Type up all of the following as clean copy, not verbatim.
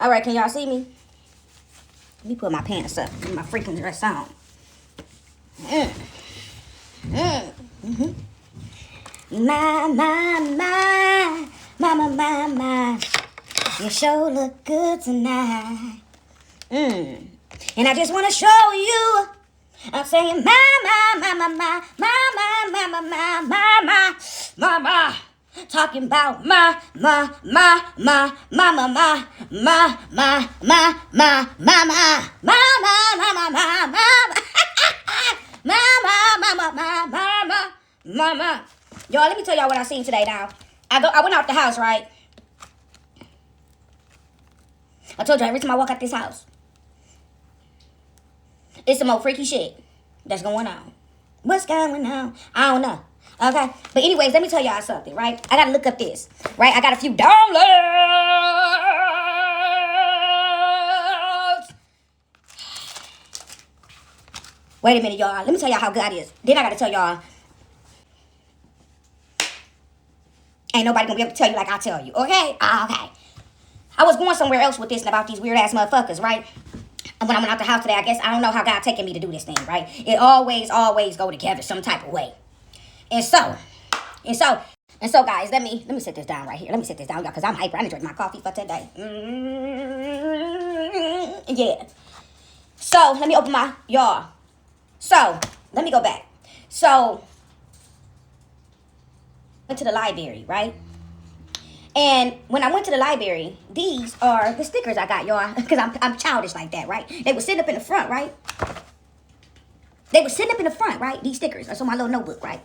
All right, can y'all see me? Let me put my pants up. Get my freaking dress on. Mm-hmm. My. You sure look good tonight. And I just want to show you. I'm saying, my. Talking about my, mama. Y'all, let me tell y'all what I seen today now. I went out the house, right? I told you every time I walk out this house, it's some old freaky shit that's going on. What's going on? I don't know. Okay? But anyways, let me tell y'all something, right? I gotta look up this, right? I got a few downloads. Wait a minute, y'all. Let me tell y'all how God is. Then I gotta tell y'all, ain't nobody gonna be able to tell you like I tell you, okay? Okay. I was going somewhere else with this and about these weird ass motherfuckers, right? And when I went out the house today, I guess I don't know how God taking me to do this thing, right? It always go together some type of way. And so, guys, let me sit this down right here. Let me sit this down, y'all, because I'm hyper. I didn't drink my coffee for today. Yeah. So, let me open my, y'all. So, let me go back. So, went to the library, right? And when I went to the library, these are the stickers I got, y'all, because I'm childish like that, right? They were sitting up in the front, right? These stickers. That's on my little notebook, right?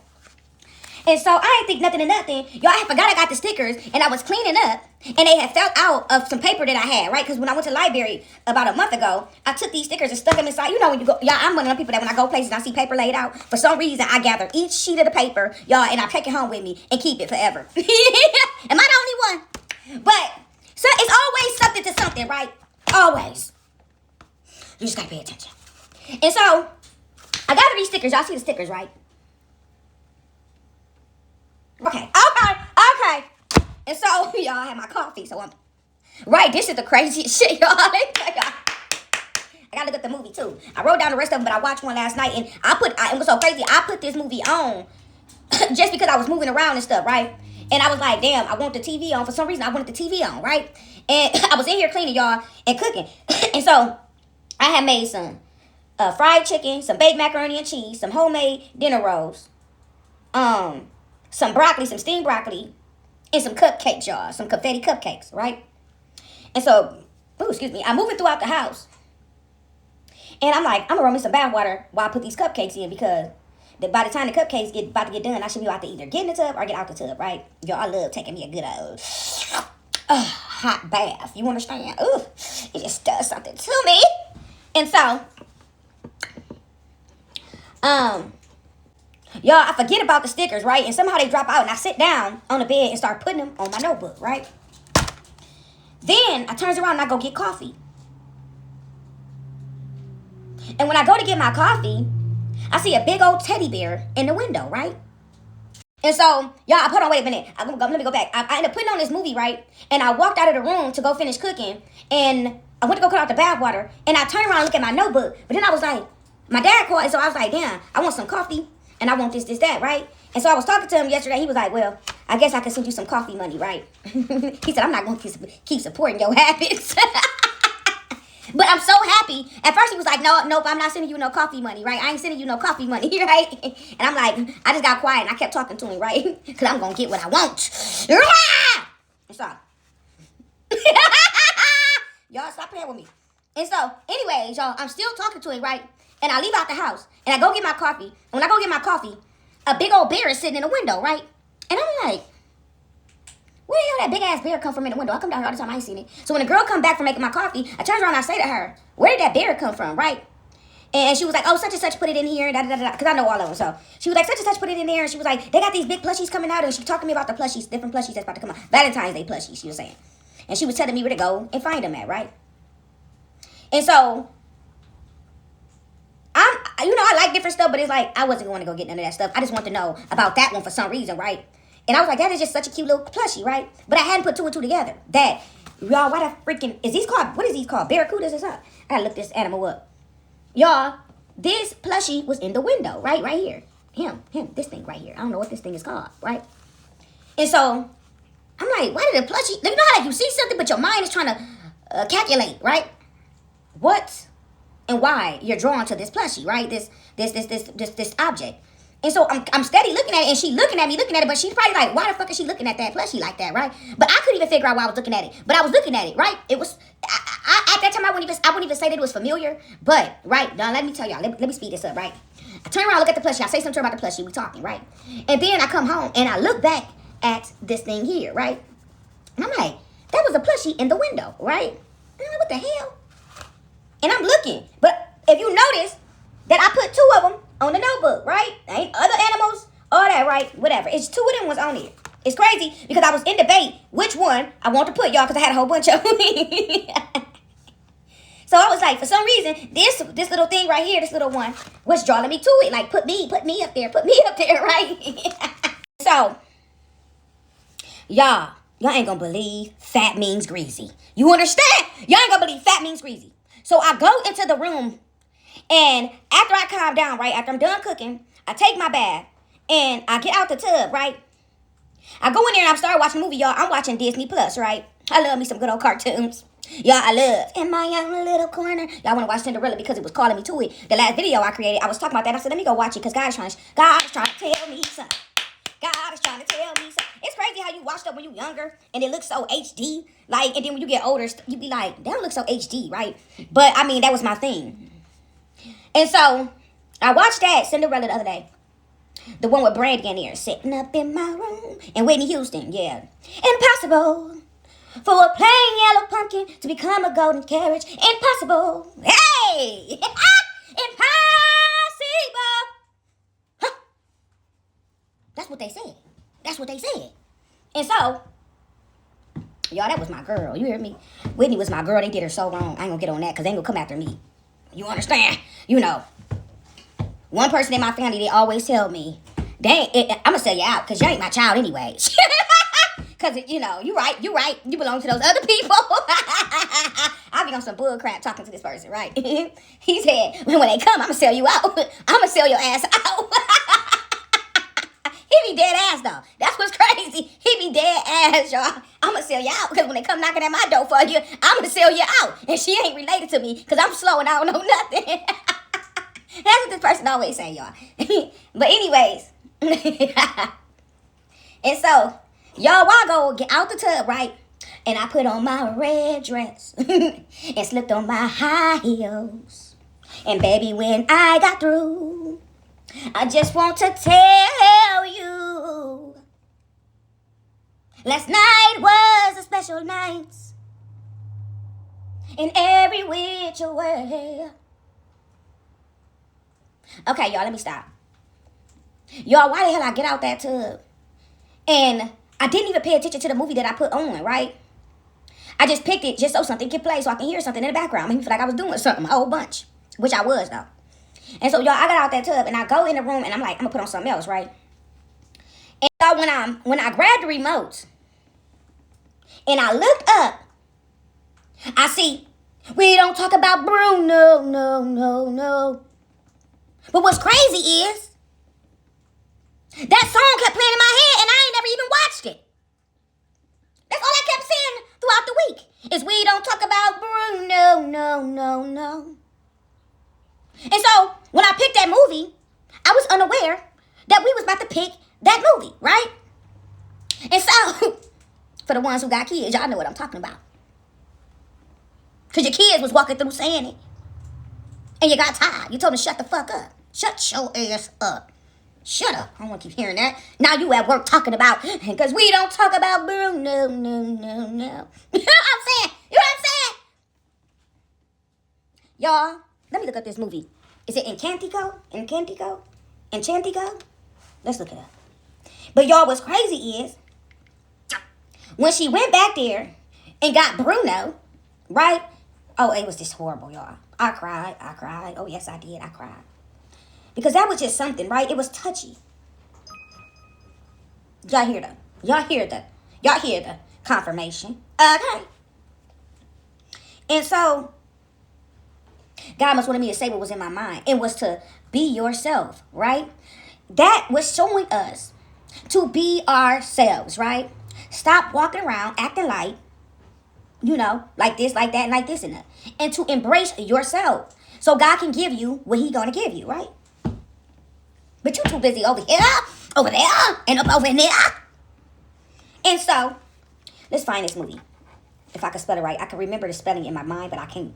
And so I ain't think nothing of nothing. Y'all, I forgot I got the stickers, and I was cleaning up, and they had fell out of some paper that I had, right? Because when I went to the library about a month ago, I took these stickers and stuck them inside. You know when you go, y'all, I'm one of them people that when I go places and I see paper laid out, for some reason I gather each sheet of the paper, y'all, and I take it home with me and keep it forever. Am I the only one? But so it's always something to something, right? Always. You just gotta pay attention. And so I gather these stickers. Y'all see the stickers, right? Okay. And so, y'all, I had my coffee, so I'm... Right, this is the craziest shit, y'all. I gotta look at the movie, too. I wrote down the rest of them, but I watched one last night, and it was so crazy. I put this movie on just because I was moving around and stuff, right? And I was like, damn, I want the TV on. For some reason, I wanted the TV on, right? And I was in here cleaning, y'all, and cooking. And so, I had made some fried chicken, some baked macaroni and cheese, some homemade dinner rolls, some broccoli, some steamed broccoli, and some cupcakes, y'all. Some confetti cupcakes, right? And so, I'm moving throughout the house. And I'm like, I'm going to run me some bath water while I put these cupcakes in because by the time the cupcakes about to get done, I should be about to either get in the tub or get out the tub, right? Y'all, I love taking me a good old hot bath. You understand? Ooh, it just does something to me. And so, y'all, I forget about the stickers, right? And somehow they drop out, and I sit down on the bed and start putting them on my notebook, right? Then I turns around and I go get coffee. And when I go to get my coffee, I see a big old teddy bear in the window, right? And so, y'all, hold on, wait a minute. Let me go back. I ended up putting on this movie, right? And I walked out of the room to go finish cooking, and I went to go cut out the bath water, and I turned around and looked at my notebook, but then I was like, my dad called, and so I was like, damn, I want some coffee. And I want this, that, right? And so I was talking to him yesterday. He was like, well, I guess I can send you some coffee money, right? He said, I'm not going to keep supporting your habits. But I'm so happy. At first he was like, nope, I'm not sending you no coffee money, right? I ain't sending you no coffee money, right? And I'm like, I just got quiet and I kept talking to him, right? Because I'm going to get what I want. And so, y'all stop playing with me. And so, anyways, y'all, I'm still talking to him, right? And I leave out the house, and I go get my coffee. And when I go get my coffee, a big old bear is sitting in the window, right? And I'm like, where the hell that big ass bear come from in the window? I come down here all the time, I ain't seen it. So when the girl come back from making my coffee, I turn around and I say to her, where did that bear come from, right? And she was like, oh, such and such put it in here, because I know all of them. So she was like, such and such put it in there. And she was like, they got these big plushies coming out. And she talked to me about the plushies, different plushies that's about to come out. Valentine's Day plushies, she was saying. And she was telling me where to go and find them at, right? And so I like different stuff, but it's like I wasn't going to go get none of that stuff. I just want to know about that one for some reason, right? And I was like, that is just such a cute little plushie, right? But I hadn't put two and two together. That, y'all, why the freaking, is these called, what is these called? Barracudas or something? I gotta look this animal up. Y'all, this plushie was in the window, right? Right here. Him, this thing right here. I don't know what this thing is called, right? And so, I'm like, why did the plushie, you know how like you see something, but your mind is trying to calculate, right? What and why you're drawn to this plushie, right? This object. And so I'm steady looking at it, and she looking at it, but she's probably like, why the fuck is she looking at that plushie like that, right? But I couldn't even figure out why I was looking at it. But I was looking at it, right? It was, at that time, I wouldn't even say that it was familiar. But, right, now let me tell y'all, let me speed this up, right? I turn around, look at the plushie, I say something to her about the plushie, we talking, right? And then I come home, and I look back at this thing here, right? And I'm like, that was a plushie in the window, right? And I'm like, what the hell? And I'm looking, but if you notice that I put two of them on the notebook, right? Ain't other animals, all that, right? Whatever. It's two of them was on there. It's crazy because I was in debate which one I want to put, y'all, because I had a whole bunch of them. So I was like, for some reason, this little thing right here, this little one, was drawing me to it. Like, put me up there, right? So, y'all ain't gonna believe fat means greasy. You understand? Y'all ain't gonna believe fat means greasy. So I go into the room, and after I calm down, right, after I'm done cooking, I take my bath, and I get out the tub, right? I go in there, and I start watching a movie, y'all. I'm watching Disney Plus, right? I love me some good old cartoons. Y'all, I love In My Own Little Corner. Y'all want to watch Cinderella because it was calling me to it. The last video I created, I was talking about that. I said, let me go watch it because God is trying to tell me something. God is trying to tell me something. It's crazy how you watch stuff when you're younger and it looks so HD. Like, and then when you get older, you be like, that don't look so HD, right? But, I mean, that was my thing. And so, I watched that Cinderella the other day. The one with Brandy in there, sitting up in my room. And Whitney Houston, yeah. Impossible for a plain yellow pumpkin to become a golden carriage. Impossible. Hey! Impossible. Huh. That's what they said. That's what they said. And so, y'all, that was my girl. You hear me? Whitney was my girl. They did her so wrong. I ain't gonna get on that because they ain't gonna come after me. You understand? You know. One person in my family, they always tell me, I'm gonna sell you out because you ain't my child anyway. Because, you know, you right. You belong to those other people. I be on some bull crap talking to this person, right? He said, when they come, I'm gonna sell you out. I'm gonna sell your ass out. He be dead ass, though. That's what's crazy. He be dead ass, y'all. I'm gonna sell you out because when they come knocking at my door for you, I'm gonna sell you out. And she ain't related to me because I'm slow and I don't know nothing. That's what this person always say, y'all. But anyways. And so, y'all, while I go get out the tub, right? And I put on my red dress. And slipped on my high heels. And baby, when I got through, I just want to tell you, last night was a special night. In every which way. Okay, y'all, let me stop. Y'all, why the hell I get out that tub? And I didn't even pay attention to the movie that I put on, right? I just picked it just so something could play so I can hear something in the background. Make me feel like I was doing something, a whole bunch. Which I was, though. And so, y'all, I got out that tub, and I go in the room, and I'm like, I'm going to put on something else, right? And y'all, when I grabbed the remote, and I looked up, I see, we don't talk about Bruno, no. But what's crazy is, that song kept playing in my head and I ain't never even watched it. That's all I kept saying throughout the week. Is we don't talk about Bruno, no. And so, when I picked that movie, I was unaware that we was about to pick that movie, right? And so, for the ones who got kids, y'all know what I'm talking about. Because your kids was walking through saying it. And you got tired. You told them to shut the fuck up. Shut your ass up. Shut up. I don't want to keep hearing that. Now you at work talking about, because we don't talk about Bruno, no. You know what I'm saying? Y'all, let me look up this movie. Is it Encantico? Let's look it up. But y'all, what's crazy is, when she went back there and got Bruno, right? Oh, it was just horrible, y'all. I cried. Oh, yes, I did. I cried. Because that was just something, right? It was touchy. Y'all hear that? Y'all hear the confirmation. Okay. And so God must wanted me to say what was in my mind. It was to be yourself, right? That was showing us to be ourselves, right? Stop walking around acting like, like this, like that, and like this and that. And to embrace yourself. So God can give you what He gonna give you, right? But you too busy over here, over there, and up over there. And so, let's find this movie. If I can spell it right. I can remember the spelling in my mind, but I can't.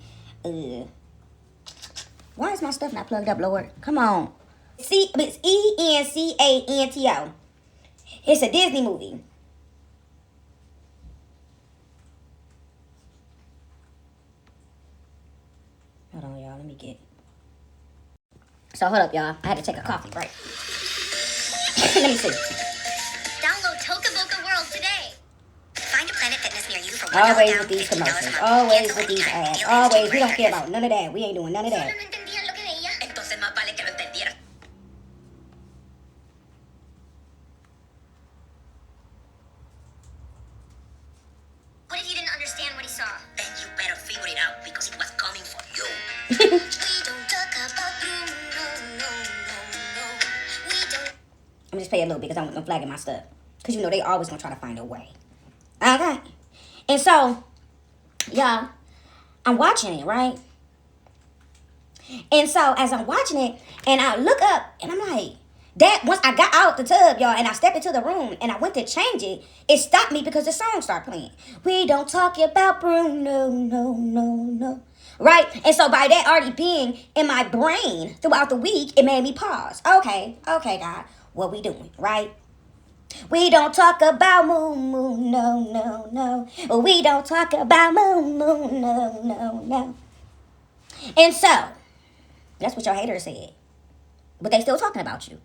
Why is my stuff not plugged up, Lord? Come on. It's Encanto. It's a Disney movie. Hold on, y'all. Let me get. So, hold up, y'all. I had to take a coffee break. Let me see. Download Toca Boca World today. Find a Planet Fitness near you for $1 Always down, with these $15 a commercials. month. Always with Cancel these anytime. ads. Deal Always. ends We don't care January about none of that. We ain't doing none of Solo that. no entendían lo que veía. Entonces más vale que lo entendiera. What if you didn't understand what he saw? Then you better figure it out because it was coming for you. We don't talk about Bruno, no. We don't. I'm just playing a little bit because I'm flagging my stuff. Because they always going to try to find a way. Okay. And so, y'all, I'm watching it, right? And so, as I'm watching it, and I look up, and I'm like, that, once I got out the tub, y'all, and I stepped into the room, and I went to change it, it stopped me because the song started playing. We don't talk about Bruno, no. Right? And so, by that already being in my brain throughout the week, it made me pause. Okay, God, what we doing, right? We don't talk about moon, no. We don't talk about moon, no. And so, that's what your haters said. But they still talking about you.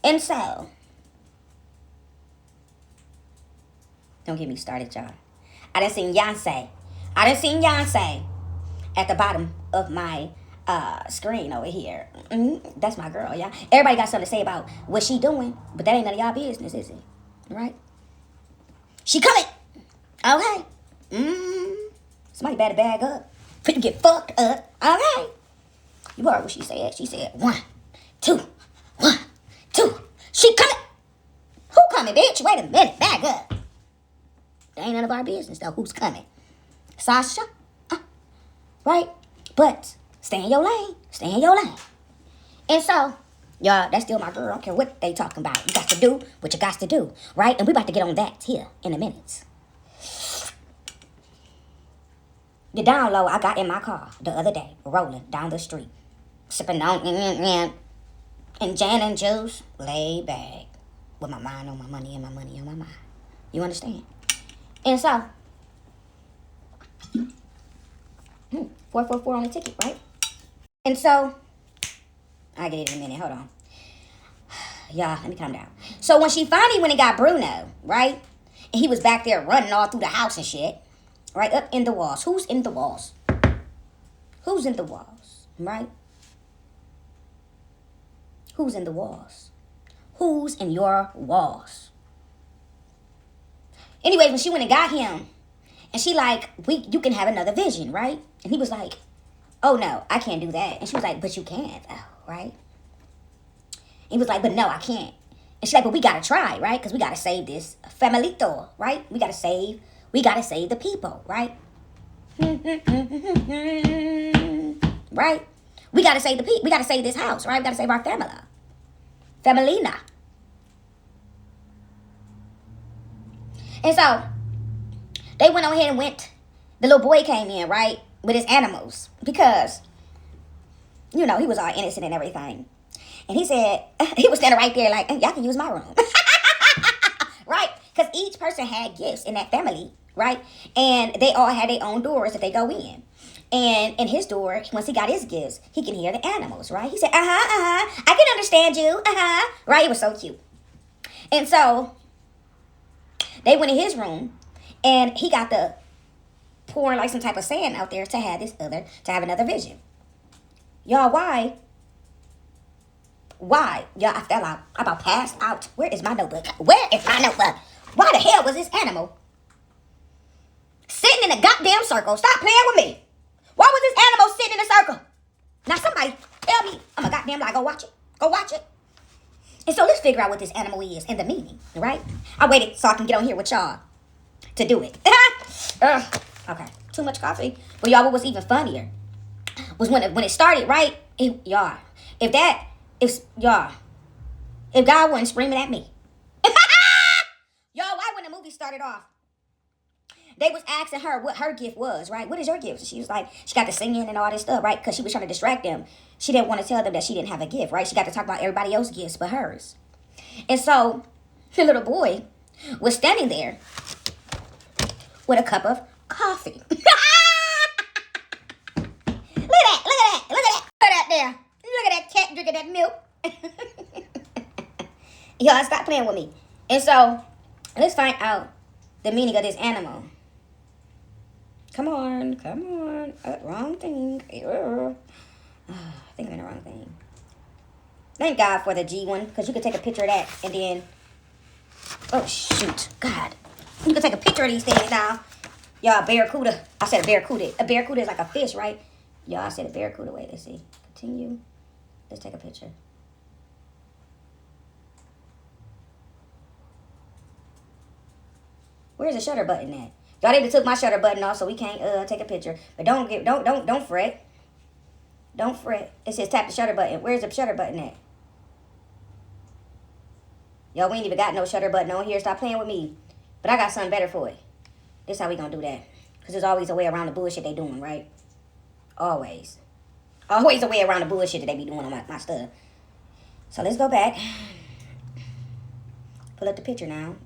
And so, don't get me started, y'all. I done seen Beyonce at the bottom of my screen over here. That's my girl, y'all. Everybody got something to say about what she doing, but that ain't none of y'all business, is it? Right? She coming. Okay. Somebody better bag up. Finna get fucked up. Okay. You heard what she said. She said 1, 2, 1, 2. She coming. Who coming, bitch? Wait a minute. Bag up. That ain't none of our business, though. Who's coming? Sasha? Right? But stay in your lane. Stay in your lane. And so, y'all, that's still my girl. I don't care what they talking about. You got to do what you got to do. Right? And we about to get on that here in a minute. The down low I got in my car the other day, rolling down the street, sipping on and gin and juice, laid back, with my mind on my money and my money on my mind. You understand? And so, 444 on the ticket, right? And so, I'll get it in a minute. Hold on. Y'all, let me calm down. So when she finally went and got Bruno, right? And he was back there running all through the house and shit. Right, up in the walls. Who's in the walls? Who's in the walls? Right? Who's in the walls? Who's in your walls? Anyways, when she went and got him, and she like, you can have another vision, right? And he was like, oh no, I can't do that. And she was like, but you can, right? He was like, but no, I can't. And she's like, but we gotta try, right? Because we gotta save this familito, right? We gotta save the people, right? Right? We gotta save the people. We gotta save this house, right? We gotta save our family. Familina. And so, they went on ahead and the little boy came in, right? With his animals. Because, he was all innocent and everything. And he said, he was standing right there like, y'all can use my room. Right? Because each person had gifts in that family, right? And they all had their own doors that they go in. And in his door, once he got his gifts, he can hear the animals, right? He said, I can understand you, Right? It was so cute. And so, they went in his room, and he got the pouring like some type of sand out there to have another vision. Y'all, why Why? Yeah, I fell out. I about passed out. Where is my notebook? Where is my notebook? Why the hell was this animal sitting in a goddamn circle? Stop playing with me. Why was this animal sitting in a circle? Now somebody tell me. I'm a goddamn lie. Go watch it. Go watch it. And so let's figure out what this animal is and the meaning, right? I waited so I can get on here with y'all to do it. Okay, too much coffee. But y'all, what was even funnier was when it started, right? If God wasn't screaming at me. Y'all, why when the movie started off, they was asking her what her gift was, right? What is your gift? She was like, she got to singing and all this stuff, right? Because she was trying to distract them. She didn't want to tell them that she didn't have a gift, right? She got to talk about everybody else's gifts but hers. And so the little boy was standing there with a cup of coffee. Look at that there. Look at that cat drinking that milk. Y'all, stop playing with me. And so let's find out the meaning of this animal. Come on. Wrong thing. I think I'm in the wrong thing. Thank God for the G one, because you can take a picture of that and then, oh shoot, God. You can take a picture of these things now. Y'all, barracuda. I said a barracuda. A barracuda is like a fish, right? Y'all, I said a barracuda. Wait, let's see. Continue. Let's take a picture. Where's the shutter button at? Y'all need to took my shutter button off so we can't take a picture. But don't fret. Don't fret. It says tap the shutter button. Where's the shutter button at? Y'all, we ain't even got no shutter button on here. Stop playing with me. But I got something better for it. This how we gonna do that. Because there's always a way around the bullshit they doing, right? Always. Always a way around the bullshit that they be doing on my stuff. So let's go back. Pull up the picture now.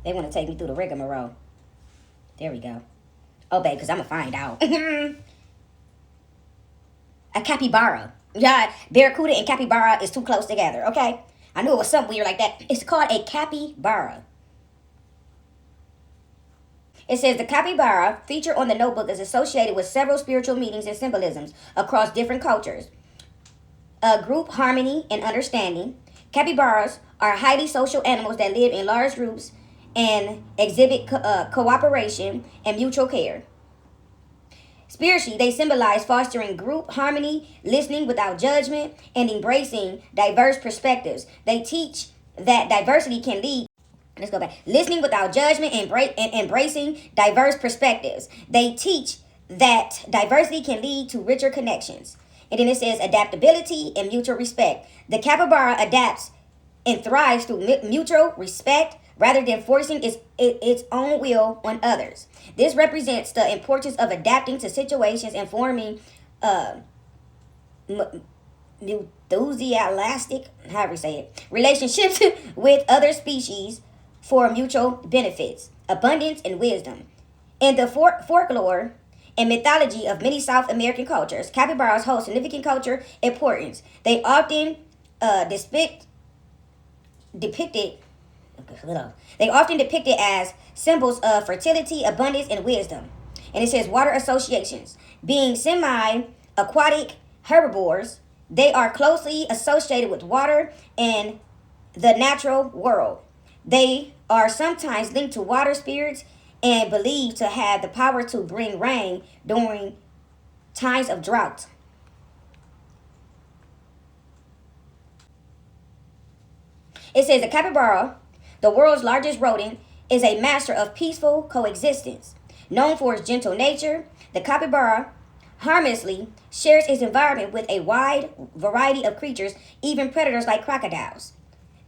They want to take me through the rigmarole. There we go. Oh, babe, because I'm going to find out. A capybara. Yeah, barracuda and capybara is too close together, okay? I knew it was something weird like that. It's called a capybara. It says the capybara feature on the notebook is associated with several spiritual meanings and symbolisms across different cultures. Group harmony and understanding. Capybaras are highly social animals that live in large groups and exhibit cooperation and mutual care. Spiritually, they symbolize fostering group harmony, listening without judgment, and embracing diverse perspectives. They teach that diversity can lead. Let's go back. Listening without judgment and embracing diverse perspectives. They teach that diversity can lead to richer connections. And then it says adaptability and mutual respect. The capybara adapts and thrives through mutual respect rather than forcing its own will on others. This represents the importance of adapting to situations and forming enthusiastic, however you say it, relationships with other species for mutual benefits, abundance, and wisdom. In the folklore and mythology of many South American cultures, capybaras hold significant cultural importance. They often depicted as symbols of fertility, abundance, and wisdom. And it says water associations. Being semi-aquatic herbivores, they are closely associated with water and the natural world. They are sometimes linked to water spirits and believed to have the power to bring rain during times of drought. It says the capybara, the world's largest rodent, is a master of peaceful coexistence. Known for its gentle nature, the capybara harmlessly shares its environment with a wide variety of creatures, even predators like crocodiles.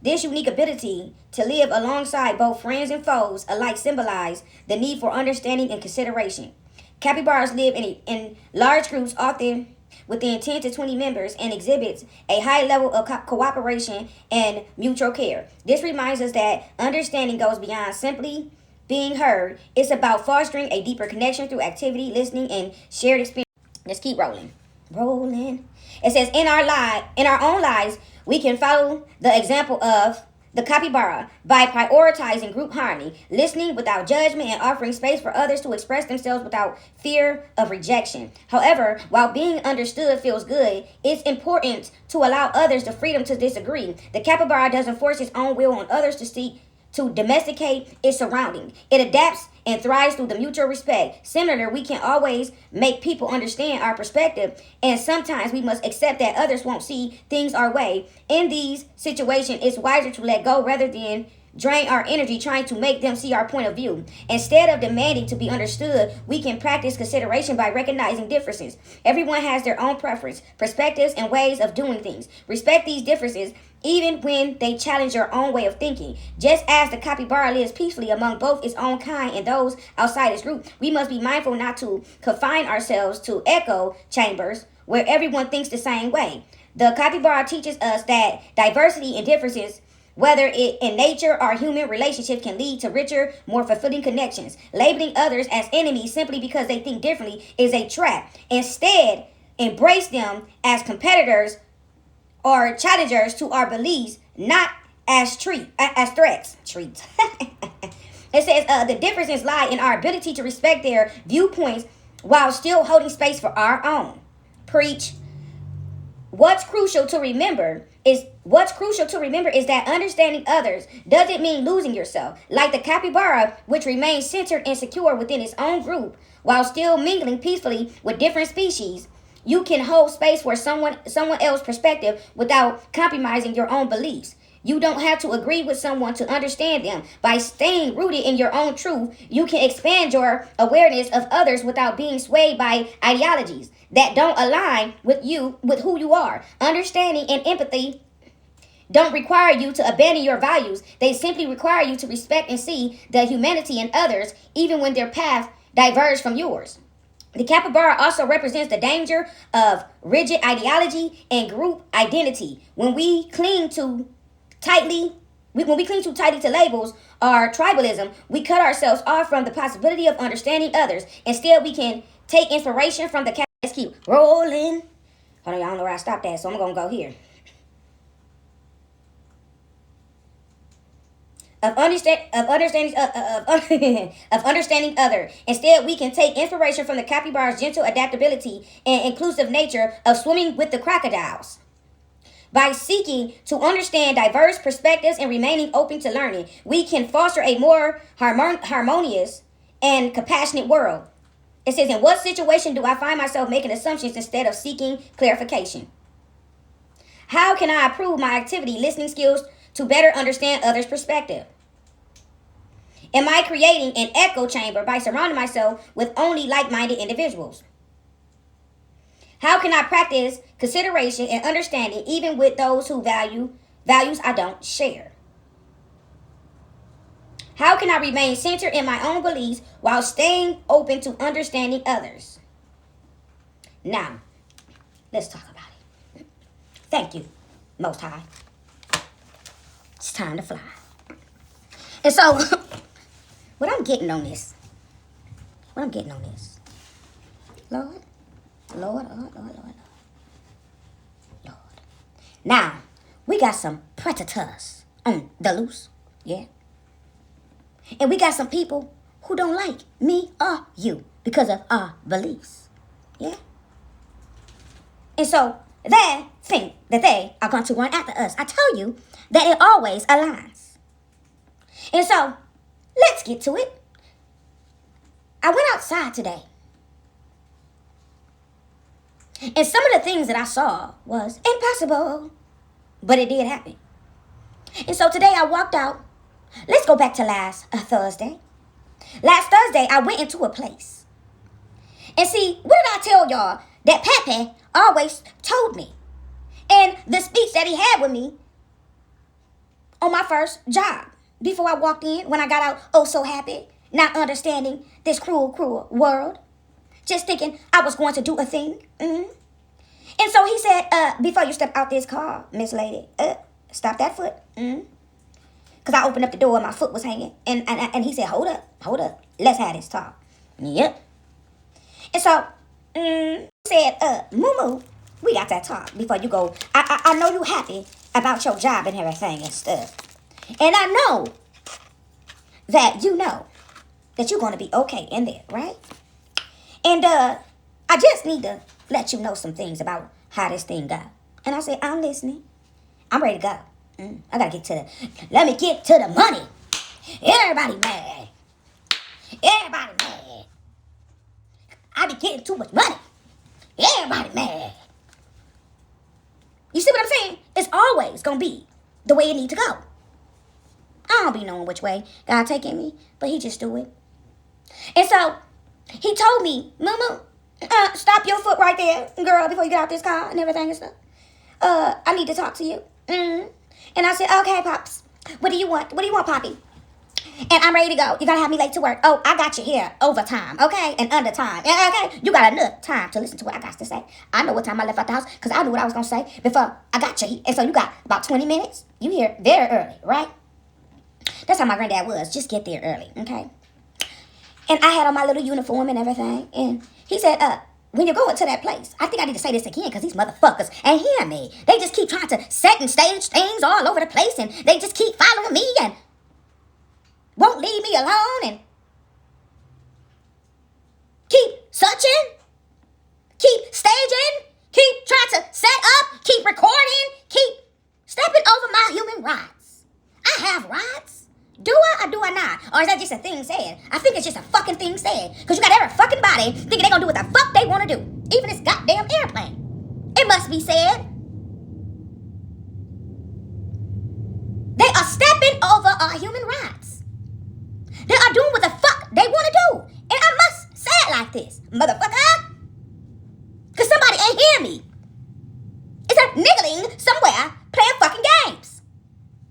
This unique ability to live alongside both friends and foes alike symbolize the need for understanding and consideration. Capybaras live in large groups, often within 10 to 20 members, and exhibits a high level of cooperation and mutual care. This reminds us that understanding goes beyond simply being heard. It's about fostering a deeper connection through activity, listening, and shared experience. Let's keep rolling. Rolling. It says, in our own lives, we can follow the example of the capybara by prioritizing group harmony, listening without judgment, and offering space for others to express themselves without fear of rejection. However, while being understood feels good, it's important to allow others the freedom to disagree. The capybara doesn't force its own will on others to seek to domesticate its surrounding. It adapts and thrives through the mutual respect. Similarly, we can always make people understand our perspective, and sometimes we must accept that others won't see things our way. In these situations, it's wiser to let go rather than drain our energy trying to make them see our point of view. Instead of demanding to be understood, we can practice consideration by recognizing differences. Everyone has their own preference, perspectives, and ways of doing things. Respect these differences even when they challenge your own way of thinking. Just as the capybara lives peacefully among both its own kind and those outside its group, we must be mindful not to confine ourselves to echo chambers where everyone thinks the same way. The capybara teaches us that diversity and differences, whether it in nature or human relationships, can lead to richer, more fulfilling connections. Labeling others as enemies simply because they think differently is a trap. Instead, embrace them as competitors or challengers to our beliefs, not as threats. Treats. It says the differences lie in our ability to respect their viewpoints while still holding space for our own. Preach. What's crucial to remember is that understanding others doesn't mean losing yourself. Like the capybara, which remains centered and secure within its own group while still mingling peacefully with different species, you can hold space for someone else's perspective without compromising your own beliefs. You don't have to agree with someone to understand them. By staying rooted in your own truth, you can expand your awareness of others without being swayed by ideologies that don't align with who you are. Understanding and empathy don't require you to abandon your values. They simply require you to respect and see the humanity in others, even when their path diverges from yours. The capybara also represents the danger of rigid ideology and group identity. When we cling too tightly to labels or tribalism, we cut ourselves off from the possibility of understanding others. Instead, we can take inspiration from the capybara. Let's keep rolling. Hold on, y'all, I don't know where I stopped at, so I'm gonna go here. Of understanding other. Instead, we can take inspiration from the capybara's gentle adaptability and inclusive nature of swimming with the crocodiles. By seeking to understand diverse perspectives and remaining open to learning, we can foster a more harmonious and compassionate world. It says, in what situation do I find myself making assumptions instead of seeking clarification? How can I improve my activity listening skills to better understand others' perspective? Am I creating an echo chamber by surrounding myself with only like-minded individuals? How can I practice consideration and understanding even with those who values I don't share? How can I remain centered in my own beliefs while staying open to understanding others? Now, let's talk about it. Thank you, Most High. It's time to fly. And so, what I'm getting on this, Lord. Now, we got some predators on the loose, yeah? And we got some people who don't like me or you because of our beliefs, yeah? And so, they think that they are going to run after us. I tell you that it always aligns. And so, let's get to it. I went outside today. And some of the things that I saw was impossible. But it did happen. And so today I walked out. Let's go back to last Thursday. Last Thursday, I went into a place. And see, what did I tell y'all? That Pepe always told me. And the speech that he had with me on my first job. Before I walked in, when I got out, oh so happy, not understanding this cruel world. Just thinking I was going to do a thing. And so he said, before you step out this car, Miss Lady, stop that foot. Because Because I opened up the door and my foot was hanging. And he said, hold up. Let's have this talk. Yep. And so, he said, Moo, we got that talk before you go. I know you happy about your job and everything and stuff. And I know that you know that you're going to be okay in there, right? And I just need to let you know some things about how this thing go. And I said, I'm listening. I'm ready to go. I got to get to let me get to the money. Everybody mad. Everybody mad. I be getting too much money. Everybody mad. You see what I'm saying? It's always going to be the way it need to go. I don't be knowing which way God taking me, but he just do it. And so, he told me, Moo, stop your foot right there, girl, before you get out this car and everything and stuff. I need to talk to you. And I said, okay, Pops. What do you want? What do you want, Poppy? And I'm ready to go. You gotta have me late to work. Oh, I got you here overtime, okay? And under time. Okay? You got enough time to listen to what I got to say. I know what time I left out the house because I knew what I was gonna say before I got you. And so you got about 20 minutes. You here very early, right? That's how my granddad was. Just get there early, okay? And I had on my little uniform and everything. And he said, when you're going to that place, I think I need to say this again because these motherfuckers ain't hearing me. They just keep trying to set and stage things all over the place. And they just keep following me and won't leave me alone. And keep searching. Keep staging. Keep trying to set up. Keep recording. Keep stepping over my human rights. I have rights. Do I or do I not? Or is that just a thing said? I think it's just a fucking thing said. Because you got every fucking body thinking they're going to do what the fuck they want to do. Even this goddamn airplane. It must be said. They are stepping over our human rights. They are doing what the fuck they want to do. And I must say it like this. Motherfucker. Because somebody ain't hear me. It's a niggling somewhere playing fucking games.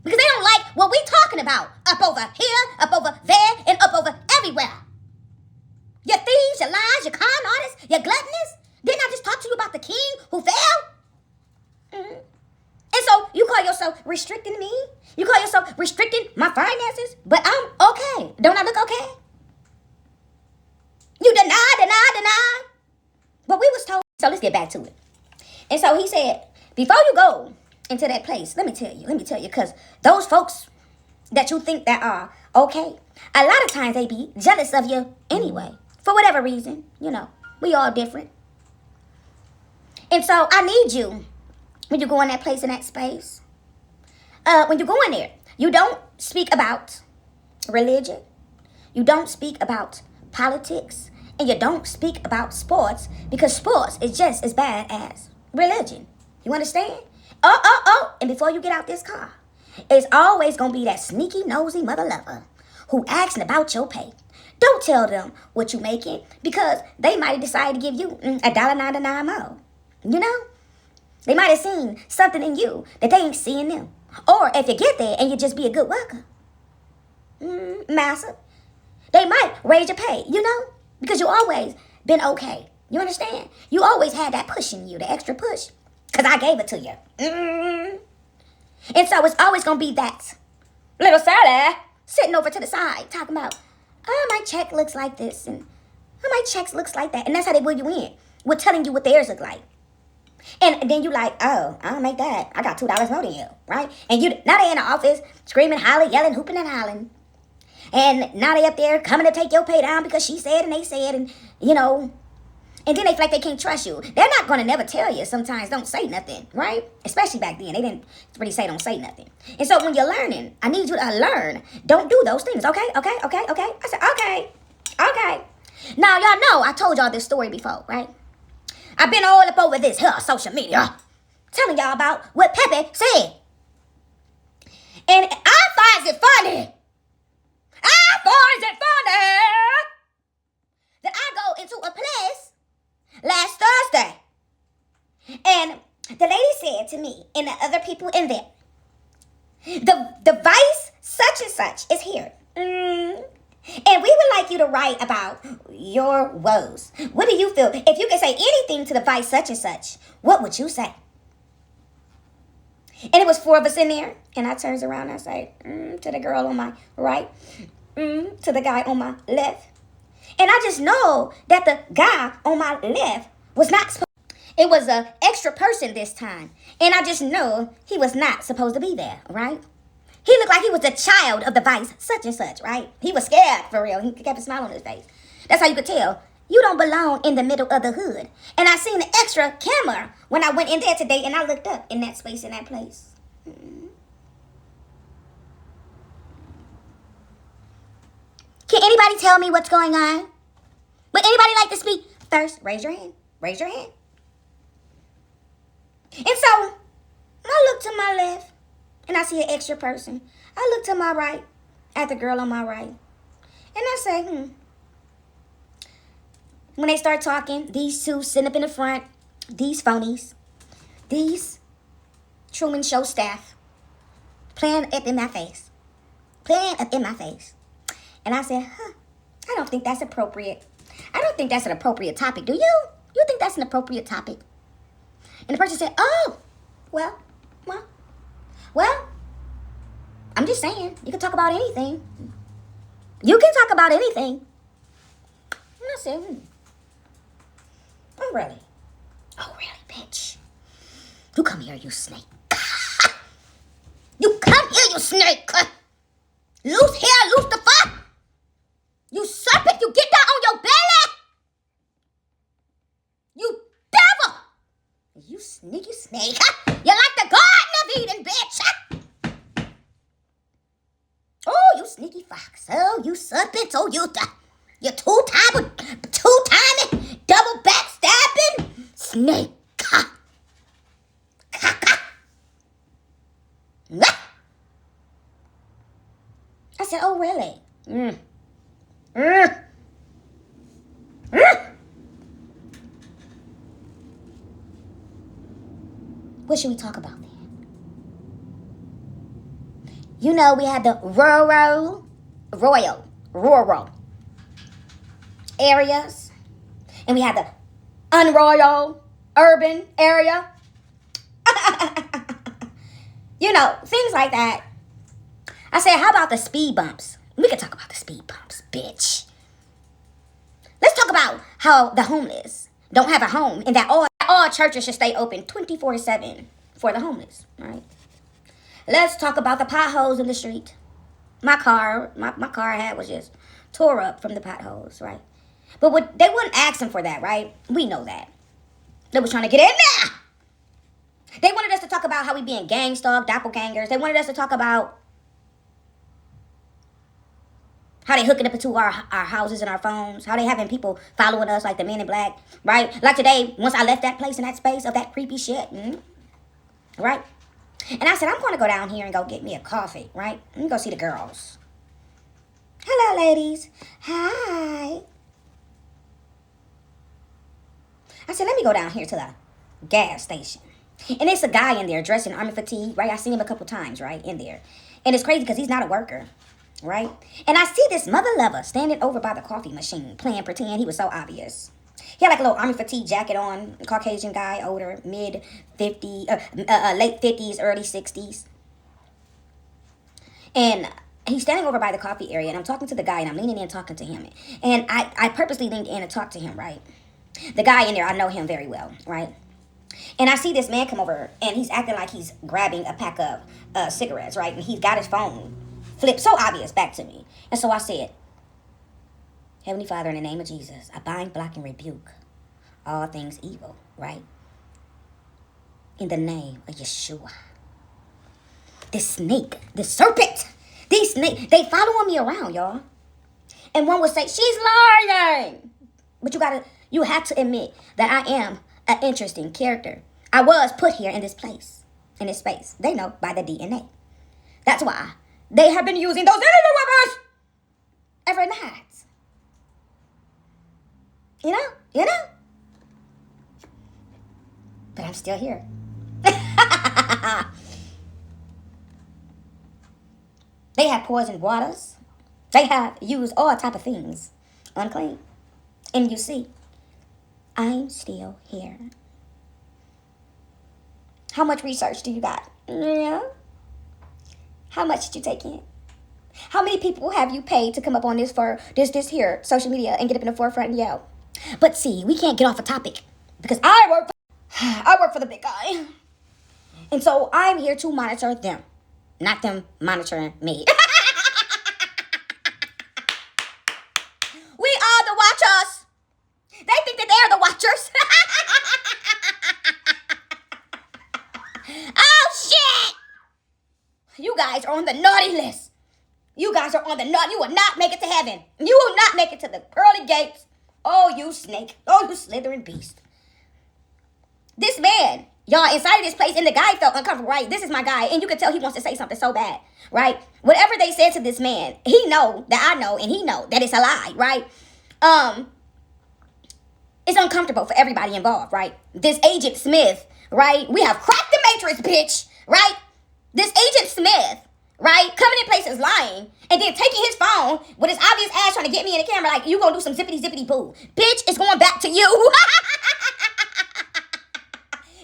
Because they don't like what we talking about. Up over here, up over there, and up over everywhere. Your thieves, your lies, your con artists, your gluttonous. Didn't I just talk to you about the king who fell? And so you call yourself restricting me? You call yourself restricting my finances? But I'm okay. Don't I look okay? You deny. But we was told. So let's get back to it. And so he said, before you go into that place, let me tell you, because those folks that you think that are okay, a lot of times they be jealous of you anyway, for whatever reason. You know, we all different. And so I need you, when you go in that place, in that space, when you go in there, you don't speak about religion, you don't speak about politics, and you don't speak about sports, because sports is just as bad as religion. You understand? And before you get out this car, it's always going to be that sneaky, nosy mother lover who asking about your pay. Don't tell them what you making because they might have decided to give you $1.99 more. You know? They might have seen something in you that they ain't seeing them. Or if you get there and you just be a good worker, massa, they might raise your pay, you know? Because you always been okay. You understand? You always had that push in you, the extra push. Because I gave it to you. And so it's always going to be that little Sally sitting over to the side talking about, oh, my check looks like this and oh, my check looks like that. And that's how they will you in, with telling you what theirs look like. And then you like, oh, I don't make that. I got $2 more than you, right? And you now they in the office screaming, hollering, yelling, hooping and hollering. And now they up there coming to take your pay down because she said and they said and, you know. And then they feel like they can't trust you. They're not going to never tell you sometimes don't say nothing, right? Especially back then. They didn't really say don't say nothing. And so when you're learning, I need you to learn. Don't do those things, okay? I said, okay. Now, y'all know I told y'all this story before, right? I've been all up over this here social media telling y'all about what Pepe said. And I find it funny. That I go into a place last Thursday. And the lady said to me and the other people in there, the vice such and such is here. And we would like you to write about your woes. What do you feel? If you could say anything to the vice such and such, what would you say? And it was 4 of us in there. And I turns around and I say, to the girl on my right, to the guy on my left. And I just know that the guy on my left was not supposed. It was a extra person this time. And I just know he was not supposed to be there, right? He looked like he was a child of the vice, such and such, right? He was scared, for real. He kept a smile on his face. That's how you could tell. You don't belong in the middle of the hood. And I seen the extra camera when I went in there today and I looked up in that space, in that place. Can anybody tell me what's going on? Would anybody like to speak first? Raise your hand. Raise your hand. And so, I look to my left, and I see an extra person. I look to my right, at the girl on my right. And I say, When they start talking, these two sitting up in the front, these phonies, these Truman Show staff, playing up in my face. Playing up in my face. And I said, I don't think that's appropriate. I don't think that's an appropriate topic. Do you? You think that's an appropriate topic? And the person said, well, I'm just saying, you can talk about anything. You can talk about anything. And I said, Oh, really? Oh, really, bitch? You come here, you snake. You come here, you snake. Loose hair, loose the fuck. You serpent, you get down on your belly. You devil. You sneaky snake. You like the Garden of Eden, bitch. Oh, you sneaky fox. Oh, you serpent. Oh, you two-timing, double backstabbing snake. I said, oh, really? What should we talk about then? You know, we had the rural areas, and we had the unroyal urban area. You know, things like that. I said, how about the speed bumps? We can talk about the speed bumps, bitch. Let's talk about how the homeless don't have a home and that all churches should stay open 24/7 for the homeless, right? Let's talk about the potholes in the street. My car I had was just tore up from the potholes, right? But they wouldn't ask them for that, right? We know that. They was trying to get in there. They wanted us to talk about how we being gang stalked, doppelgangers. They wanted us to talk about how they hooking up into our houses and our phones. How they having people following us like the Men in Black, right? Like today, once I left that place in that space of that creepy shit, right? And I said, I'm going to go down here and go get me a coffee, right? Let me go see the girls. Hello, ladies. Hi. I said, let me go down here to the gas station. And it's a guy in there dressed in army fatigue, right? I've seen him a couple times, right, in there. And it's crazy because he's not a worker, right? And I see this mother lover standing over by the coffee machine, playing pretend. He was so obvious. He had like a little army fatigue jacket on, Caucasian guy, older, late 50s, early 60s. And he's standing over by the coffee area, and I'm talking to the guy, and I'm leaning in talking to him. And I purposely leaned in and talked to him, right? The guy in there, I know him very well, right? And I see this man come over, and he's acting like he's grabbing a pack of cigarettes, right? And he's got his phone flipped, so obvious, back to me. And so I said, Heavenly Father, in the name of Jesus, I bind, block, and rebuke all things evil, right? In the name of Yeshua. This snake, this serpent, these snakes, they following me around, y'all. And one would say, she's lying. But you have to admit that I am an interesting character. I was put here in this place, in this space. They know by the DNA. That's why they have been using those enemy weapons every night. You know? But I'm still here. They have poisoned waters. They have used all type of things unclean. And you see, I'm still here. How much research do you got? Yeah. How much did you take in? How many people have you paid to come up on this for this here social media and get up in the forefront and yell? But see, we can't get off a topic because I work for the big guy. And so I'm here to monitor them, not them monitoring me. We are the watchers. They think that they're the watchers. Oh, shit. You guys are on the naughty list. You guys are on the naughty. You will not make it to heaven. You will not make it to the pearly gates. Oh, you snake. Oh, you slithering beast. This man, y'all, inside of this place, and the guy felt uncomfortable, right? This is my guy, and you can tell he wants to say something so bad, right? Whatever they said to this man, he know that I know, and he know that it's a lie, right? It's uncomfortable for everybody involved, right? This Agent Smith, right? We have cracked the matrix, bitch, right? This Agent Smith, right? Coming in places lying, and then taking his phone with his obvious ass trying to get me in the camera like, you gonna do some zippity boo. Bitch, it's going back to you.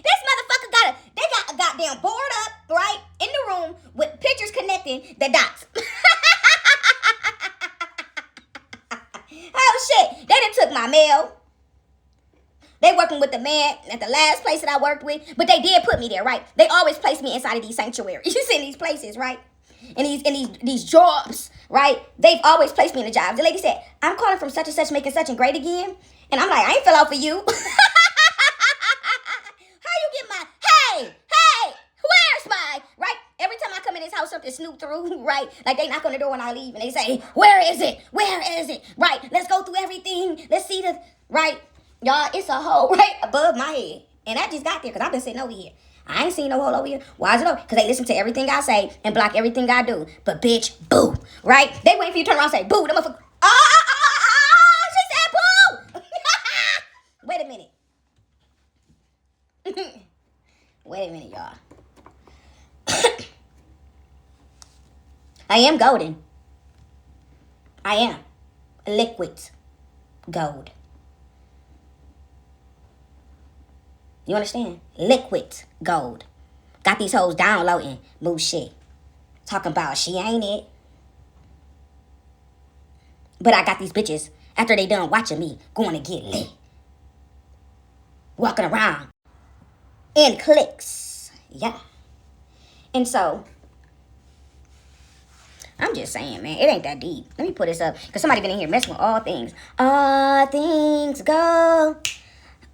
This motherfucker they got a goddamn board up, right, in the room with pictures connecting the dots. Oh, shit. They done took my mail. They working with the man at the last place that I worked with, but they did put me there, right? They always place me inside of these sanctuaries. You see these places, right? In these jobs, right? They've always placed me in the jobs. The lady said, I'm calling from such and such, making such and great again. And I'm like, I ain't fell out for you. Hey, where's my, right? Every time I come in this house, something snoop through, right? Like they knock on the door when I leave and they say, where is it? Right, let's go through everything. Let's see right? Y'all, it's a hole right above my head. And I just got there because I've been sitting over here. I ain't seen no hole over here. Why is it over? Because they listen to everything I say and block everything I do. But bitch, boo, right? They wait for you to turn around and say, boo, them motherfucker. She said boo. Wait a minute. Wait a minute, y'all. I am golden. I am liquid gold. You understand? Liquid gold. Got these hoes downloading bullshit. Talking about she ain't it. But I got these bitches, after they done watching me, going to get lit. Walking around in cliques. Yeah. And so, I'm just saying, man, it ain't that deep. Let me put this up, because somebody been in here messing with all things. All things go.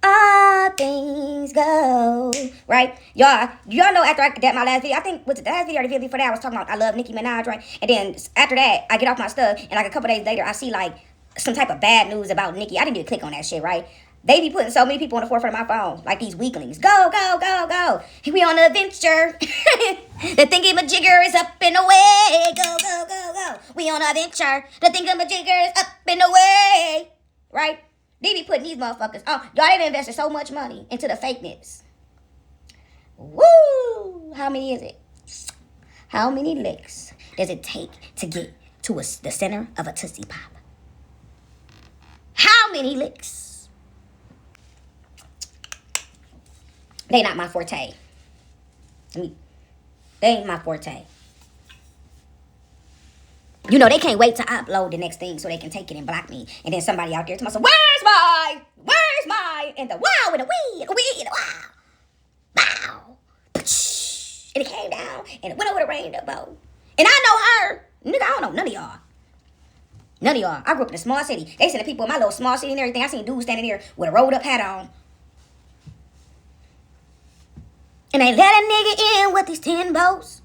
All things go. Right? Y'all know after I did my last video, I think, was it the last video or the video before that, I was talking about I love Nicki Minaj, right? And then after that, I get off my stuff, and like a couple days later, I see like some type of bad news about Nicki. I didn't even click on that shit, right? They be putting so many people on the forefront of my phone, like these weaklings. Go, go, go, go. We on an adventure. The thingamajigger is up and away. Go, go, go, go. We on an adventure. The thingamajigger is up and away. Right? They be putting these motherfuckers on. Y'all done invested so much money into the fakeness. Woo! How many is it? How many licks does it take to get to the center of a Tootsie Pop? How many licks? They not my forte. They ain't my forte. You know, they can't wait to upload the next thing so they can take it and block me. And then somebody out there to myself, where's my? And the wow and the wee and the wee and the wow. Bow. And it came down and it went over the rainbow. And I know her. Nigga, I don't know none of y'all. None of y'all. I grew up in a small city. They send the people in my little small city and everything. I seen dudes standing there with a rolled up hat on. And they let a nigga in with these 10 bows.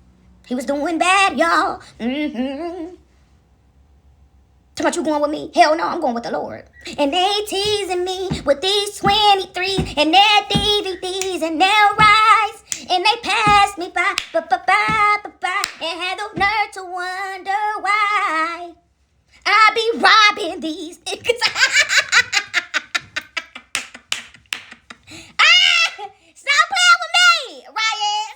He was doing bad, y'all. Talking about you going with me? Hell no, I'm going with the Lord. And they teasing me with these 23 and their DVDs and their rides. And they passed me by, and had the nerve to wonder why I be robbing these niggas. Stop playing with me, Ryan.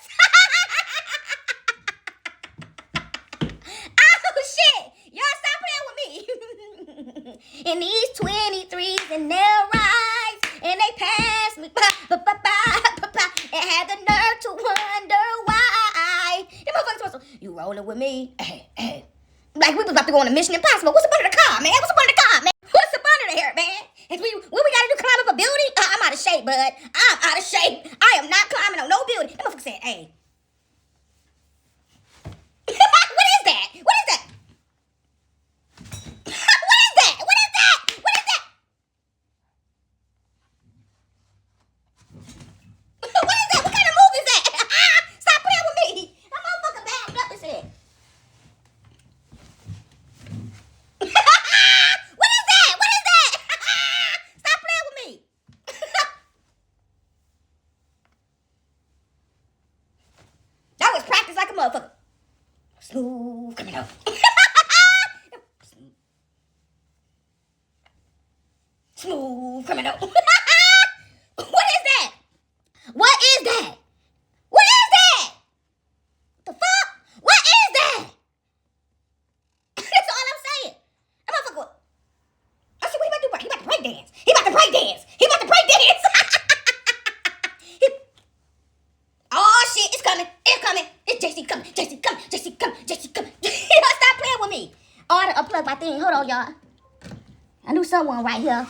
Oh, shit. Y'all stop playing with me. And these 23s and their rides, and they passed me by, and had the nerve to wonder why rolling with me. Like we was about to go on a Mission Impossible. What's up under the car, man? What's up under the car, man? What's up under there, man? What we gotta do, climb up a building? I'm out of shape, bud. I'm out of shape. I am not climbing on no building. That motherfucker said, hey. What is that? What is that? What is that? What is that? What is that? What is that? What kind of move is that? Stop playing with me. That motherfucker backed up and said. What is that? What is that? Stop playing with me. That was practice like a motherfucker. Smooth coming up. Smooth coming up. What is that? What is that? What is that? The fuck? What is that? That's all I'm saying. That motherfucker. I said, what he about to do? He about to break dance. He about to break dance. He about to break dance. Oh shit, it's coming. It's coming. It's JC coming. JC coming. JC coming. JC coming. Stop playing with me. Oh, I done unplugged my thing. Hold on, y'all. I knew someone right here.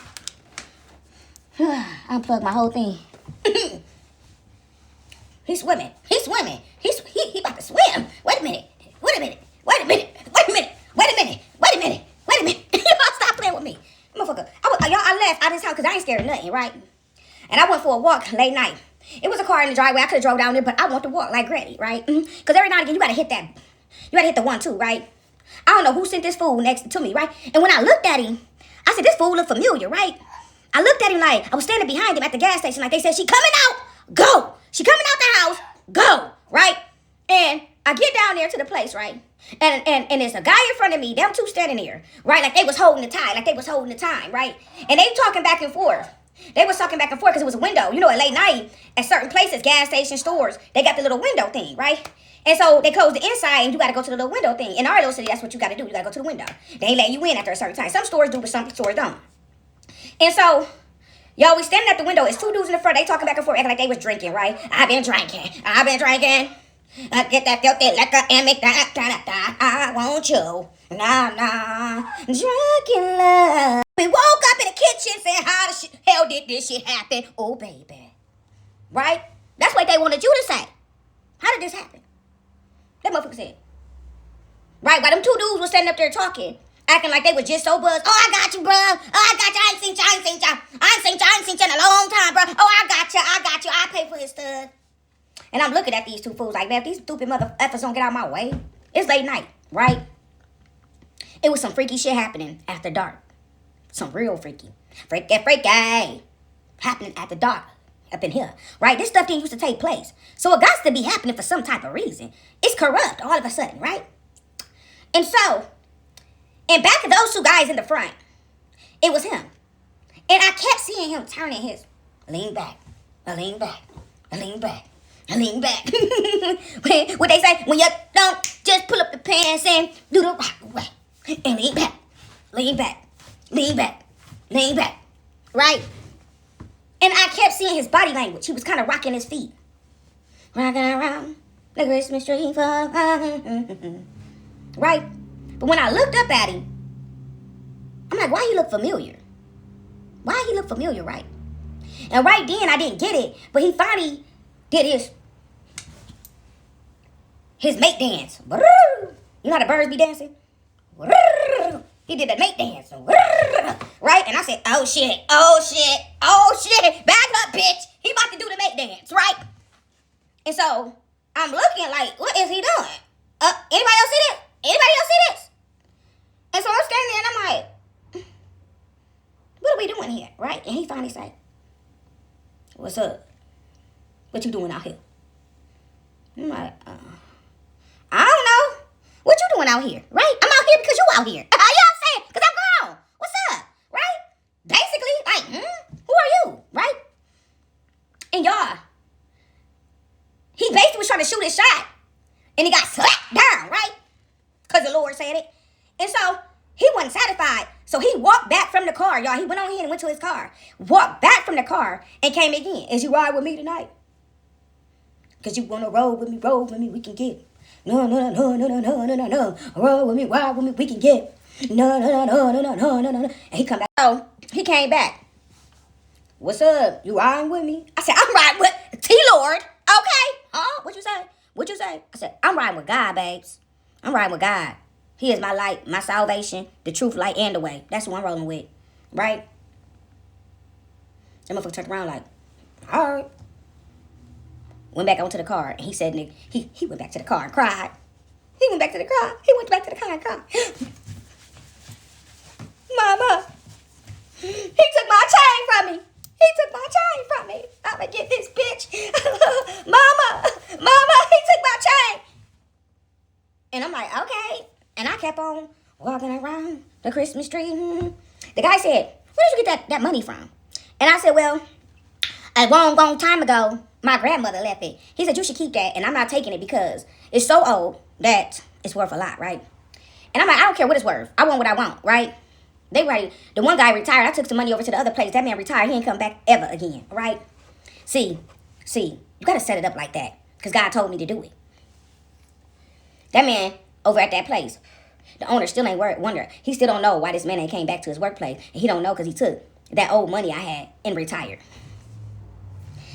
Unplug my whole thing. He's swimming. He's swimming. He about to swim. Wait a minute. Wait a minute. Wait a minute. Wait a minute. Wait a minute. Wait a minute. Wait a minute. Stop playing with me. Motherfucker. I left out of this house because I ain't scared of nothing, right? And I went for a walk late night. It was a car in the driveway. I could have drove down there, but I want to walk like Granny, right? Because every now and again, you got to hit that. You got to hit the 1-2, right? I don't know who sent this fool next to me, right? And when I looked at him, I said, this fool look familiar, right? I looked at him like, I was standing behind him at the gas station. Like they said, she coming out, go. She coming out the house, go, right? And I get down there to the place, right? And there's a guy in front of me, them two standing there, right? Like they was holding the tie, like they was holding the time, right? And they talking back and forth. They was talking back and forth because it was a window. You know, at late night, at certain places, gas station stores, they got the little window thing, right? And so they close the inside and you got to go to the little window thing. In our little city, that's what you got to do. You got to go to the window. They ain't let you in after a certain time. Some stores do, but some stores don't. And so, y'all, we standing at the window. It's two dudes in the front. They talking back and forth, acting like they was drinking, right? I've been drinking. I get that filthy liquor and make that I want you. Nah. Drinking love. We woke up in the kitchen saying, how the hell did this shit happen? Oh, baby. Right? That's what they wanted you to say. How did this happen? That motherfucker said. Right? While them two dudes were standing up there talking, acting like they were just so buzzed. Oh, I got you, bruh. Oh, I got you. I ain't seen you in a long time, bruh. Oh, I got you. I pay for his stuff. And I'm looking at these two fools like, man, if these stupid motherfuckers don't get out of my way. It's late night, right? It was some freaky shit happening after dark. Some real freaky. Freaky. Happening at the dark. Up in here, right? This stuff didn't used to take place. So it got to be happening for some type of reason. It's corrupt all of a sudden, right? And so, in back of those two guys in the front, it was him. And I kept seeing him turning his lean back. What they say, when you don't just pull up the pants and do the rock away. And lean back, right? And I kept seeing his body language. He was kind of rocking his feet. Rocking around the Christmas tree. Right? But when I looked up at him, I'm like, why he look familiar? Right? And right then, I didn't get it. But he finally did his mate dance. You know how the birds be dancing? He did the mate dance. Right? And I said, oh shit. Back up, bitch. He about to do the mate dance, right? And so, I'm looking like, what is he doing? Anybody else see this? And so I'm standing there and I'm like, what are we doing here, right? And he finally said, what's up? What you doing out here? I'm like, I don't know. What you doing out here, right? I'm out here because you out here. You know what I'm saying? Because I'm grown. What's up, right? Basically, like, who are you, right? And y'all, he basically was trying to shoot his shot. And he got slapped down, right? Because the Lord said it. And so, he wasn't satisfied. So he walked back from the car, y'all. He went on here and went to his car. Walked back from the car and came again. Is you ride with me tonight? Because you want to roll with me, we can get it. No, no, no, no, no, no, no, no, no. Roll with me, ride with me, we can get. No, no, no, no, no, no, no, no, no. And he come back. So he came back. What's up? You riding with me? I said, I'm riding with T-Lord. Okay. Huh? What you say? What you say? I said, I'm riding with God, babes. I'm riding with God. He is my light, my salvation, the truth, light, and the way. That's who I'm rolling with. Right? That motherfucker turned around like, all right. Went back onto the car, and he said, nigga, he went back to the car and cried. He went back to the car. He went back to the car and cried. Mama, he took my chain from me. He took my chain from me. I'ma get this bitch. Mama, he took my chain. And I'm like, okay. And I kept on walking around the Christmas tree. The guy said, where did you get that money from? And I said, well, a long time ago, my grandmother left it. He said, you should keep that, and I'm not taking it because it's so old that it's worth a lot, right? And I'm like, I don't care what it's worth. I want what I want, right? They right. The one guy retired. I took some money over to the other place. That man retired. He ain't come back ever again, right? See, you got to set it up like that because God told me to do it. That man over at that place, the owner still ain't wonder. He still don't know why this man ain't came back to his workplace. And he don't know because he took that old money I had and retired.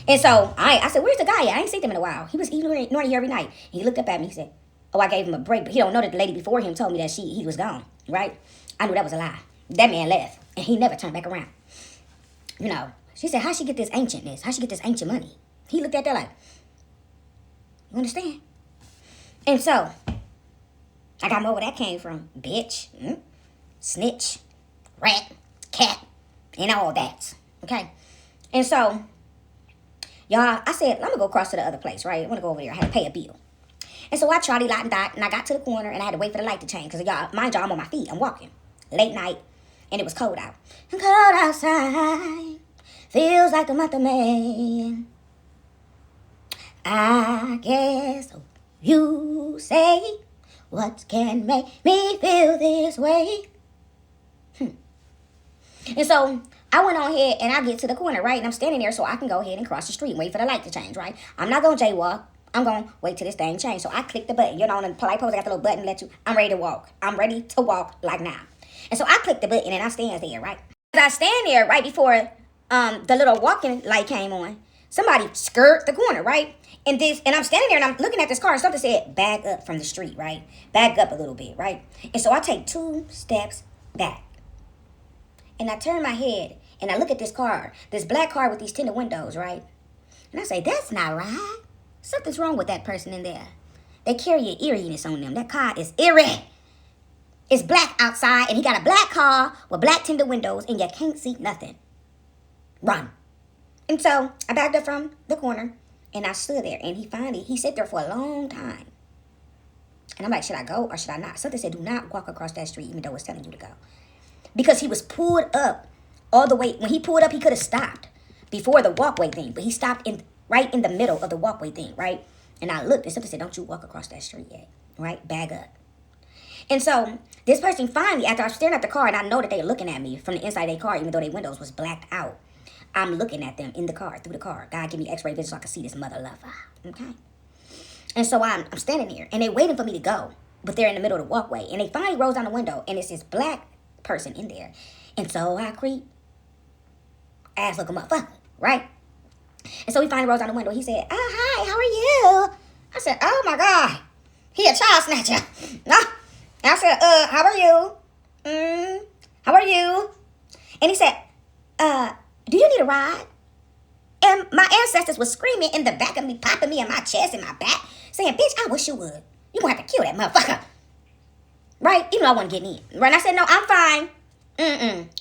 And so I said, where's the guy at? I ain't seen him in a while. He was ignoring you every night. He looked up at me. He said, oh, I gave him a break. But he don't know that the lady before him told me that he was gone, right? I knew that was a lie. That man left. And he never turned back around. You know, she said, how'd she get this ancientness? How'd she get this ancient money? He looked at that like, you understand? And so, I got more where that came from. Bitch, snitch, rat, cat, and all that. Okay? And so, y'all, I said, I'm gonna go across to the other place, right? I'm gonna go over there. I had to pay a bill. And so I trotty lot and dot, and I got to the corner, and I had to wait for the light to change. Because, y'all, mind y'all, I'm on my feet. I'm walking. Late night, and it was cold out. And cold outside, feels like the month of May. I guess you say, what can make me feel this way? And so I went on ahead and I get to the corner, right? And I'm standing there so I can go ahead and cross the street and wait for the light to change, right? I'm not going to jaywalk. I'm going to wait till this thing change. So I click the button. You know, on the polite pose, I got the little button to let you. I'm ready to walk. I'm ready to walk like now. And so I click the button and I stand there, right? As I stand there right before the little walking light came on, somebody skirt the corner, right? And I'm standing there and I'm looking at this car and something said, back up from the street, right? Back up a little bit, right? And so I take 2 steps back. And I turn my head and I look at this car, this black car with these tinted windows, right? And I say, that's not right. Something's wrong with that person in there. They carry an eeriness on them. That car is eerie. It's black outside and he got a black car with black tinted windows and you can't see nothing. Run. And so I backed up from the corner and I stood there and he sat there for a long time. And I'm like, should I go or should I not? Something said, do not walk across that street even though it's telling you to go. Because he was pulled up all the way. When he pulled up, he could have stopped before the walkway thing. But he stopped right in the middle of the walkway thing, right? And I looked and something said, don't you walk across that street yet, right? Bag up. And so this person finally, after I'm staring at the car and I know that they're looking at me from the inside of their car, even though their windows was blacked out, I'm looking at them in the car, through the car. God, give me x-ray vision so I can see this mother lover, okay? And so I'm standing there and they're waiting for me to go, but they're in the middle of the walkway. And they finally rolls down the window and it's this black person in there. And so I creep, ass looking motherfucker, right? And so he finally rolls down the window. He said, oh, hi, how are you? I said, oh my God, he a child snatcher. No. And I said, how are you? How are you? And he said, do you need a ride? And my ancestors was screaming in the back of me, popping me in my chest and my back, saying, bitch, I wish you would. You gonna have to kill that motherfucker. Right? Even though I wasn't getting in. Right? And I said, no, I'm fine.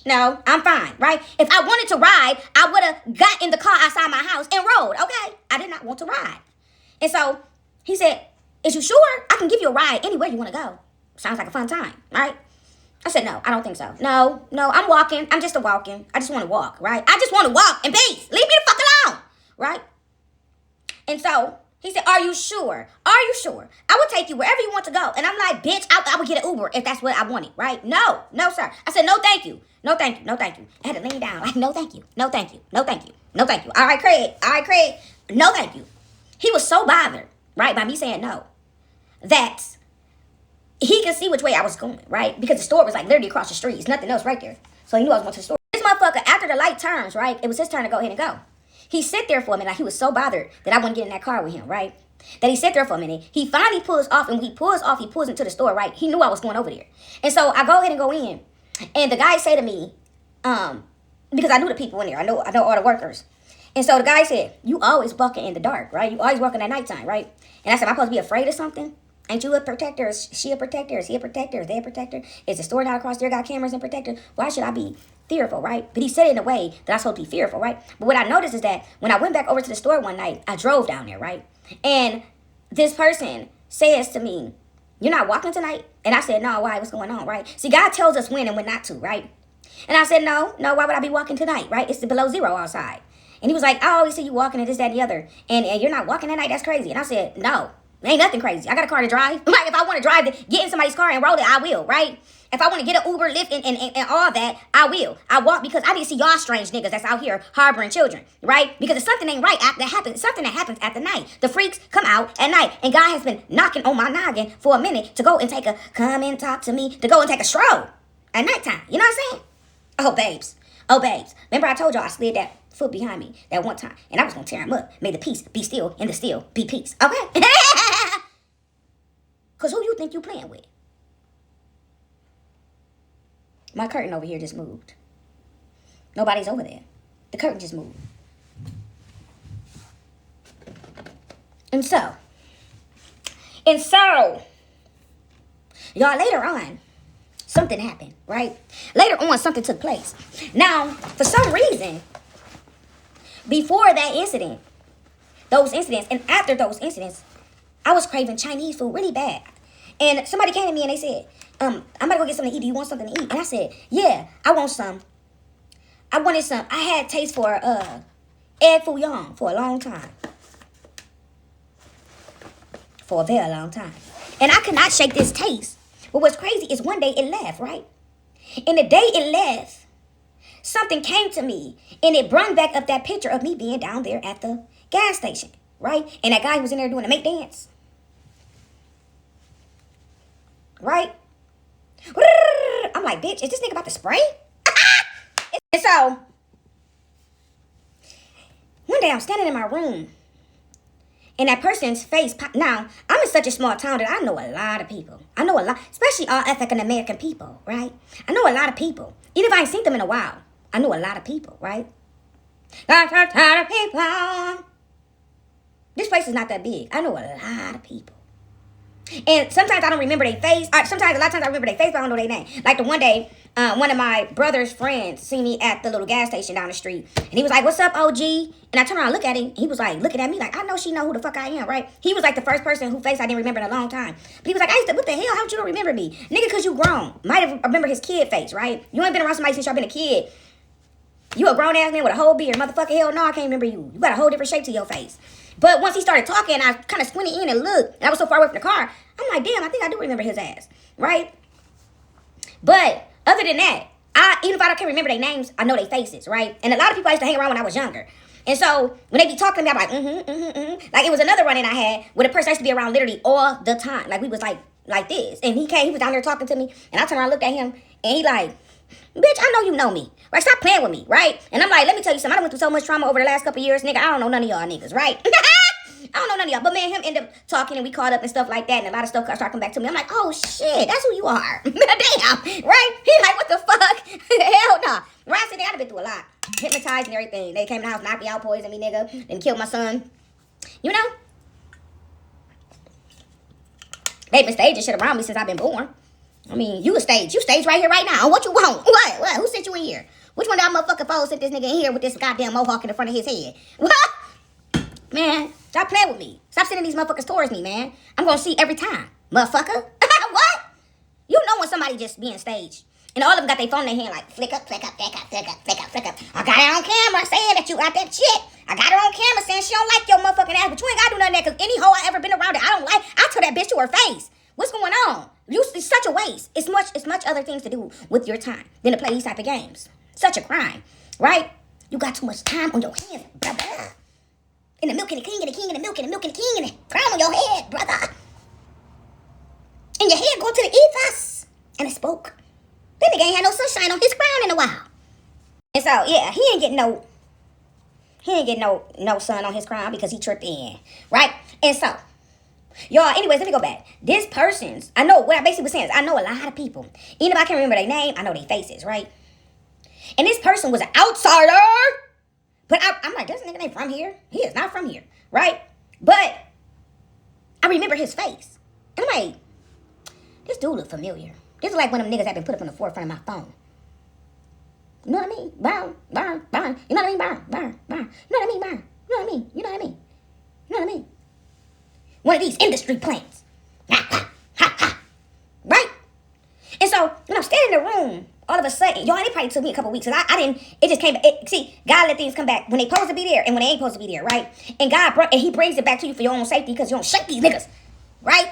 No, I'm fine. Right? If I wanted to ride, I would have got in the car outside my house and rode. Okay? I did not want to ride. And so he said, is you sure? I can give you a ride anywhere you want to go. Sounds like a fun time. Right? I said, no, I don't think so. No, I'm walking. I'm just walking. I just want to walk. Right? I just want to walk in peace. Leave me the fuck alone. Right? And so he said, are you sure? Are you sure? I will take you wherever you want to go. And I'm like, bitch, I would get an Uber if that's what I wanted, right? No, sir. I said, no, thank you. No, thank you. No, thank you. I had to lean down. Like, no, thank you. No, thank you. No, thank you. No, thank you. All right, Craig. No, thank you. He was so bothered, right, by me saying no. that he could see which way I was going, right? Because the store was like literally across the street. There's nothing else right there. So he knew I was going to the store. This motherfucker, after the light turns, right? It was his turn to go ahead and go. He sit there for a minute. Like he was so bothered that I wouldn't get in that car with him, right? That he sit there for a minute. He finally pulls off, and when he pulls off, he pulls into the store, right? He knew I was going over there. And so I go ahead and go in. And the guy say to me, because I knew the people in there. I know all the workers. And so the guy said, you always walking in the dark, right? You always walking at nighttime, right? And I said, am I supposed to be afraid of something? Ain't you a protector? Is she a protector? Is he a protector? Is they a protector? Is the store not across there got cameras and protectors? Why should I be fearful, right? But he said it in a way that I'm supposed to be fearful, right? But what I noticed is that when I went back over to the store one night, I drove down there, right? And this person says to me, you're not walking tonight? And I said, no, why? What's going on, right? See, God tells us when and when not to, right? And I said, no, why would I be walking tonight, right? It's below zero outside. And he was like, I always see you walking and this, that, and the other. And you're not walking at night? That's crazy. And I said, no, ain't nothing crazy. I got a car to drive. Like, if I want to drive, get in somebody's car and roll it, I will, right? If I want to get an Uber, Lyft, and all that, I will. I walk because I didn't see y'all strange niggas that's out here harboring children, right? Because if something ain't right that happens, something that happens at the night. The freaks come out at night. And God has been knocking on my noggin for a minute to go and come and talk to me, to go and take a stroll at nighttime. You know what I'm saying? Oh, babes. Remember I told y'all I slid that foot behind me that one time. And I was going to tear him up. May the peace be still and the still be peace. Okay? Because who you think you playing with? My curtain over here just moved. Nobody's over there. The curtain just moved. And so, y'all, later on, something happened, right? Later on, something took place. Now, for some reason, before that incident, those incidents, and after those incidents, I was craving Chinese food really bad. And somebody came to me and they said, I'm about to go get something to eat. Do you want something to eat? And I said, yeah, I want some. I wanted some. I had taste for egg foo young for a long time. For a very long time. And I could not shake this taste. But what's crazy is one day it left, right? And the day it left, something came to me. And it brought back up that picture of me being down there at the gas station, right? And that guy who was in there doing the make dance. Right? I'm like, bitch, is this nigga about to spray? And so, one day I'm standing in my room, and that person's face now, I'm in such a small town that I know a lot of people. I know a lot, especially all African American people, right? I know a lot of people. Even if I ain't seen them in a while, I know a lot of people, right? A lot of people. This place is not that big. I know a lot of people. And sometimes I don't remember their face. A lot of times I remember their face, but I don't know their name. Like the one day, one of my brother's friends seen me at the little gas station down the street. And he was like, what's up, OG? And I turned around and looked at him. He was like, looking at me like, I know she know who the fuck I am, right? He was like the first person whose face I didn't remember in a long time. But he was like, what the hell? How'd you don't remember me? Nigga, because you grown. Might have remember his kid face, right? You ain't been around somebody since y'all been a kid. You a grown-ass man with a whole beard. Motherfucker, hell no, I can't remember you. You got a whole different shape to your face. But once he started talking, I kind of squinted in and looked. And I was so far away from the car. I'm like, damn, I think I do remember his ass. Right? But other than that, even if I can't remember their names, I know their faces. Right? And a lot of people I used to hang around when I was younger. And so when they be talking to me, I'm like, Like it was another run-in I had with a person I used to be around literally all the time. Like we was like this. And he was down there talking to me. And I turned around and looked at him. And he like, bitch, I know you know me. Right? Stop playing with me, right? And I'm like, let me tell you something. I went through so much trauma over the last couple of years, nigga. I don't know none of y'all niggas, right? I don't know none of y'all. But me and him ended up talking and we caught up and stuff like that. And a lot of stuff started coming back to me. I'm like, oh shit, that's who you are. Damn, right? He like, what the fuck? Hell nah. Right? I said, I've been through a lot. Hypnotized and everything. They came in the house, knocked me out, poisoned me, nigga. Then killed my son. You know? They've been staging shit around me since I've been born. I mean, you stage right here, right now. What you want? What? Who sent you in here? Which one of y'all motherfucking foes sent this nigga in here with this goddamn mohawk in the front of his head? What? Man, stop playing with me. Stop sending these motherfuckers towards me, man. I'm gonna see every time. Motherfucker. What? You know when somebody just being staged. And all of them got their phone in their hand like, flick up, flick up, flick up, flick up, flick up, flick up. I got it on camera saying that you got that shit. I got her on camera saying she don't like your motherfucking ass. But you ain't gotta do nothing because any hoe I ever been around that I don't like, I tell that bitch to her face. What's going on? It's such a waste. It's much other things to do with your time than to play these type of games. Such a crime, right? You got too much time on your hands, brother. And the milk and the king and the king and the milk and the milk and the king and the crown on your head, brother. and your head go to the ethos. And it spoke. That nigga ain't had no sunshine on his crown in a while. And so, yeah, he ain't getting no sun on his crown because he tripped in. Right? And so, y'all, anyways, let me go back. This person's, I know what I basically was saying is I know a lot of people. Even if I can't remember their name, I know their faces, right? And this person was an outsider. But I'm like, this nigga ain't from here. He is not from here, right? But I remember his face. And I'm like, this dude look familiar. This is like one of them niggas that been put up on the forefront of my phone. You know what I mean? Burn. You know what I mean? Burn. You know what I mean? Burn. You know what I mean? You know what I mean? You know what I mean? One of these industry plants. Right? And so, when I'm standing in the room, all of a sudden, y'all, it probably took me a couple weeks. Because I didn't, it just came, see, God let things come back when they supposed to be there and when they ain't supposed to be there, right? And and he brings it back to you for your own safety because you don't shake these niggas, right?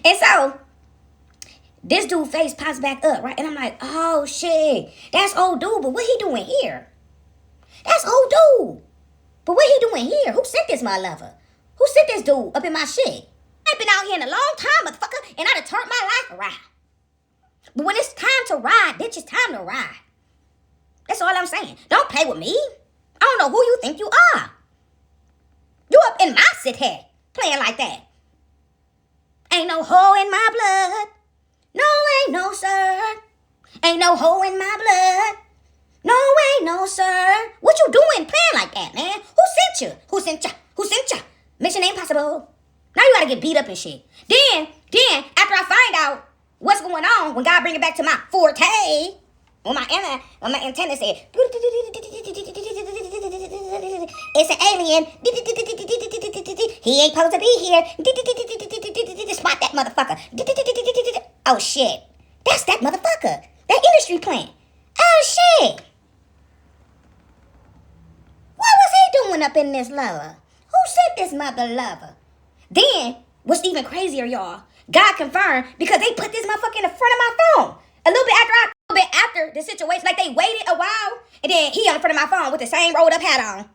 And so, this dude's face pops back up, right? And I'm like, oh, shit, that's old dude, but what he doing here? That's old dude. But what he doing here? Who sent this my lover? Who sent this dude up in my shit? I've been out here in a long time, motherfucker, and I'd have turned my life around. But when it's time to ride, bitch, it's time to ride. That's all I'm saying. Don't play with me. I don't know who you think you are. You up in my city playing like that. Ain't no hoe in my blood. No, ain't no sir. Ain't no hoe in my blood. No, ain't no sir. What you doing playing like that, man? Who sent you? Who sent you? Who sent you? Mission Impossible. Now you gotta get beat up and shit. Then, after I find out what's going on, when God bring it back to my forte, when my antenna said, it's an alien. He ain't supposed to be here. Spot that motherfucker. Oh shit. That's that motherfucker. That industry plant. Oh shit. What was he doing up in this lover? Who sent this mother lover? Then, what's even crazier, y'all, God confirmed because they put this motherfucker in the front of my phone. A little bit after the situation, like they waited a while, and then he on the front of my phone with the same rolled up hat on.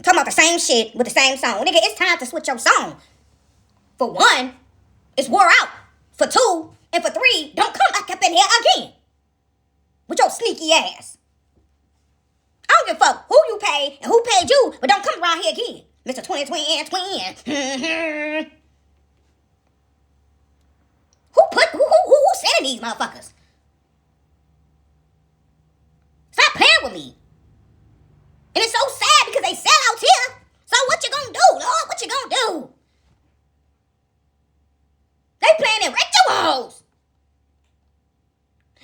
Talking about the same shit with the same song. Nigga, it's time to switch your song. For one, it's wore out. For two, and for three, don't come back up in here again. With your sneaky ass. I don't give a fuck who you pay and who paid you, but don't come around here again. Mr. Twin. Who sending these motherfuckers? Stop playing with me. And it's so sad because they sell out here. So what you gonna do, Lord? What you gonna do? They playing in rituals.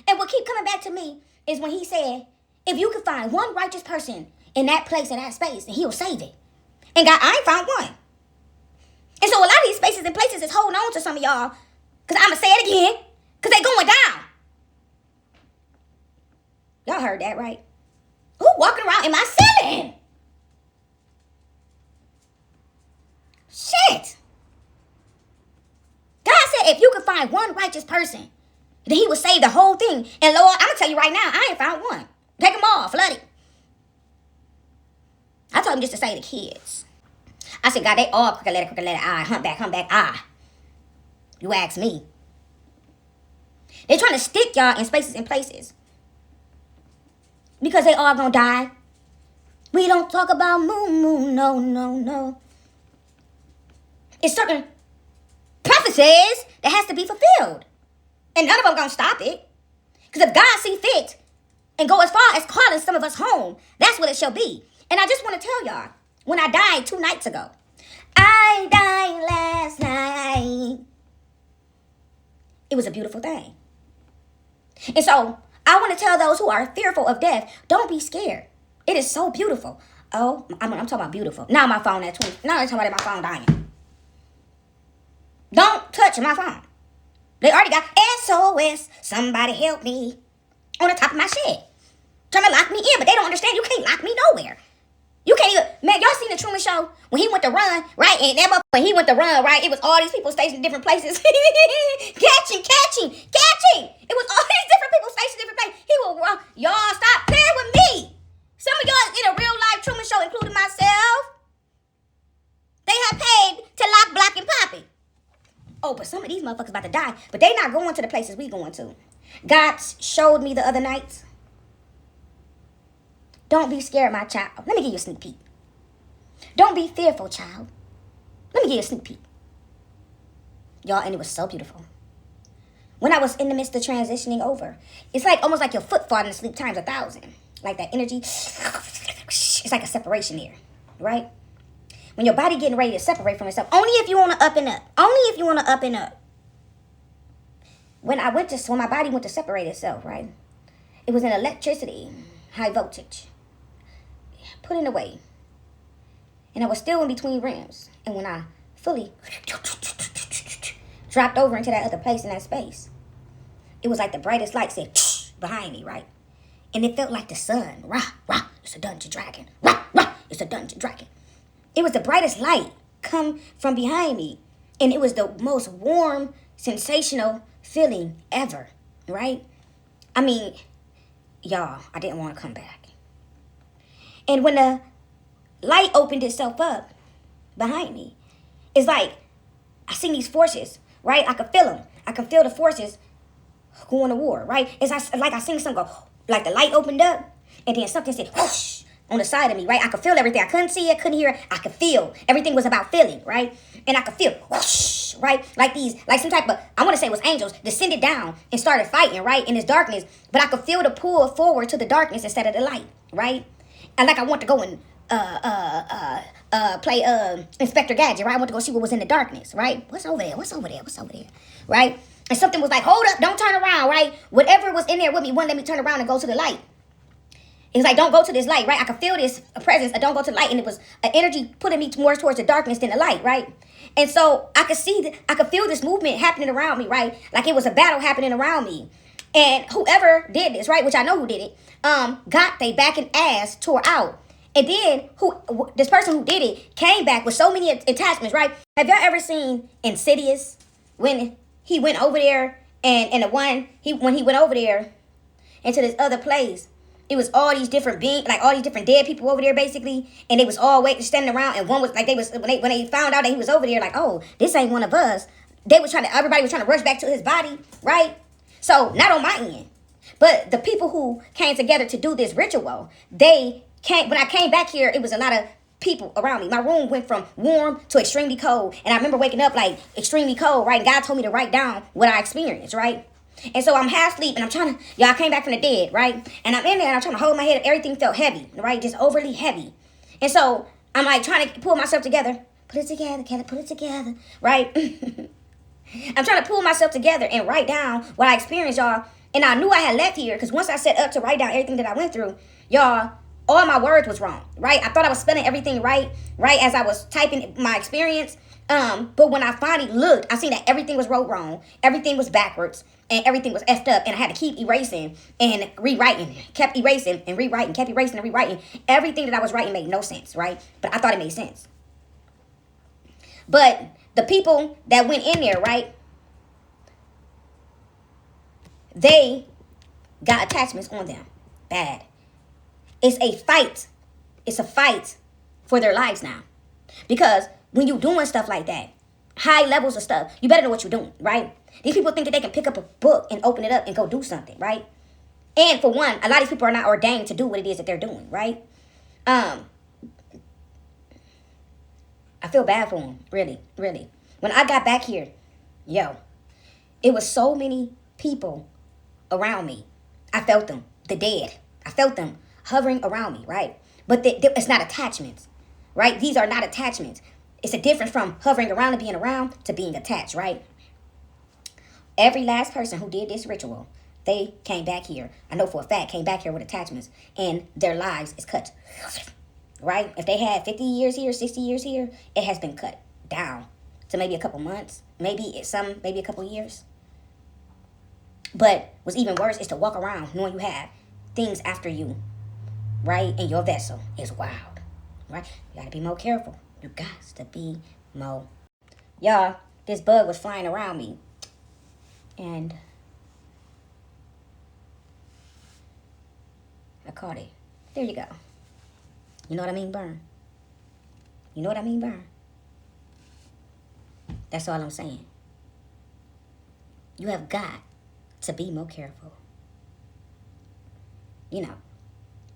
And what keep coming back to me is when he said, if you could find one righteous person in that place, in that space, then he'll save it. And God, I ain't found one. And so a lot of these spaces and places is holding on to some of y'all, because I'm going to say it again, because they going down. Y'all heard that, right? Who walking around in my ceiling? Shit. God said if you could find one righteous person, then he would save the whole thing. And Lord, I'm going to tell you right now, I ain't found one. Take them all, flood it. I told him just to say the kids. I said, God, they all crooked letter, I, humpback, I. You ask me. They're trying to stick y'all in spaces and places. Because they all gonna die. We don't talk about moon, no. It's certain prophecies that has to be fulfilled. And none of them gonna stop it. Because if God see fit and go as far as calling some of us home, that's what it shall be. And I just want to tell y'all, when I died 2 nights ago, I died last night. It was a beautiful thing. And so, I want to tell those who are fearful of death, don't be scared. It is so beautiful. Oh, I'm talking about beautiful. Now my phone at 20. Now I'm talking about my phone dying. Don't touch my phone. They already got SOS. Somebody help me. On the top of my shit. Trying to lock me in, but they don't understand. You can't lock me nowhere. You can't even, man, y'all seen the Truman Show? When he went to run, right? And that when he went to run, right? It was all these people stationed in different places. catching. It was all these different people stationed in different places. He will run. Y'all stop playing with me. Some of y'all in a real life Truman Show, including myself, they have paid to lock, block, and pop about to die. But they not going to the places we going to. God showed me the other night. Don't be scared, my child. Let me give you a sneak peek. Don't be fearful, child. Let me give you a sneak peek. Y'all, and it was so beautiful. When I was in the midst of transitioning over, it's like almost like your foot falling asleep times 1,000. Like that energy. It's like a separation there, right? When your body getting ready to separate from itself, only if you want to up and up. Only if you want to up and up. When my body went to separate itself, right? It was an electricity, high voltage. Put it away. And I was still in between rims. And when I fully dropped over into that other place in that space, it was like the brightest light said behind me, right? And it felt like the sun. Rah, rah, it's a dungeon dragon. Rah, rah, it's a dungeon dragon. It was the brightest light come from behind me. And it was the most warm, sensational feeling ever, right? I mean, y'all, I didn't want to come back. And when the light opened itself up behind me, it's like I seen these forces, right? I could feel them. I could feel the forces going to war, right? It's like I seen something go, like the light opened up, and then something said, whoosh, on the side of me, right? I could feel everything. I couldn't see it, couldn't hear it. I could feel. Everything was about feeling, right? And I could feel, whoosh, right? Like some type of, I want to say it was angels, descended down and started fighting, right? In this darkness. But I could feel the pull forward to the darkness instead of the light, right? And like I want to go and play Inspector Gadget, right? I want to go see what was in the darkness, right? What's over there? What's over there? What's over there? Right? And something was like, hold up, don't turn around, right? Whatever was in there with me wouldn't let me turn around and go to the light. It's like, don't go to this light, right? I could feel this presence, don't go to the light. And it was an energy putting me more towards the darkness than the light, right? And so I could I could feel this movement happening around me, right? Like it was a battle happening around me. And whoever did this, right, which I know who did it, got they back and ass tore out. And then this person who did it came back with so many attachments, right? Have y'all ever seen Insidious when he went over there and when he went over there into this other place? It was all these different beings, like all these different dead people over there, basically, and they was all standing around. And one was like, when they found out that he was over there, like, oh, this ain't one of us. Everybody was trying to rush back to his body, right? So not on my end, but the people who came together to do this ritual, when I came back here, it was a lot of people around me. My room went from warm to extremely cold, and I remember waking up like extremely cold, right? And God told me to write down what I experienced, right? And so I'm half asleep and I came back from the dead, right? And I'm in there and I'm trying to hold my head. Everything felt heavy, right? Just overly heavy. And so I'm like trying to pull myself together. Put it together, Kelly, put it together, right? I'm trying to pull myself together and write down what I experienced, y'all. And I knew I had left here because once I set up to write down everything that I went through, y'all, all my words was wrong, right? I thought I was spelling everything right as I was typing my experience. But when I finally looked, I seen that everything was wrote wrong. Everything was backwards. And everything was effed up, and I had to keep erasing and rewriting. Kept erasing and rewriting, kept erasing and rewriting. Everything that I was writing made no sense, right? But I thought it made sense. But the people that went in there, right, they got attachments on them. Bad. It's a fight. It's a fight for their lives now. Because when you doing stuff like that, high levels of stuff, you better know what you're doing, right? These people think that they can pick up a book and open it up and go do something, right? And for one, a lot of these people are not ordained to do what it is that they're doing, right? I feel bad for them, really, really. When I got back here, it was so many people around me. I felt them, the dead. I felt them hovering around me, right? But it's not attachments, right? These are not attachments. It's a difference from hovering around and being around to being attached, right? Every last person who did this ritual, they came back here. I know for a fact, came back here with attachments, and their lives is cut, right? If they had 50 years here, 60 years here, it has been cut down to maybe a couple months, maybe a couple years. But what's even worse is to walk around knowing you have things after you, right? And your vessel is wild, right? You gotta be more careful. You got to be more. Y'all, this bug was flying around me. And I caught it. There you go. You know what I mean, burn? You know what I mean, burn? That's all I'm saying. You have got to be more careful. You know.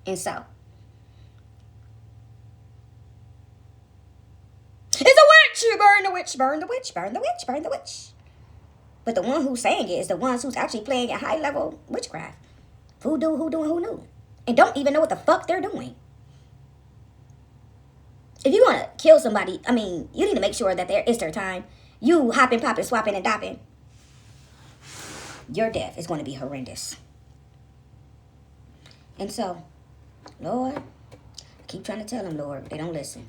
And so, it's a witch! You burn the witch, burn the witch, burn the witch, burn the witch. But the one who's saying it is the ones who's actually playing at high level witchcraft. Voodoo, hoodoo, and who knew? And don't even know what the fuck they're doing. If you want to kill somebody, I mean, you need to make sure that it's their time. You hopping, popping, swapping, and dopping. Your death is going to be horrendous. And so, Lord, I keep trying to tell them, Lord, but they don't listen.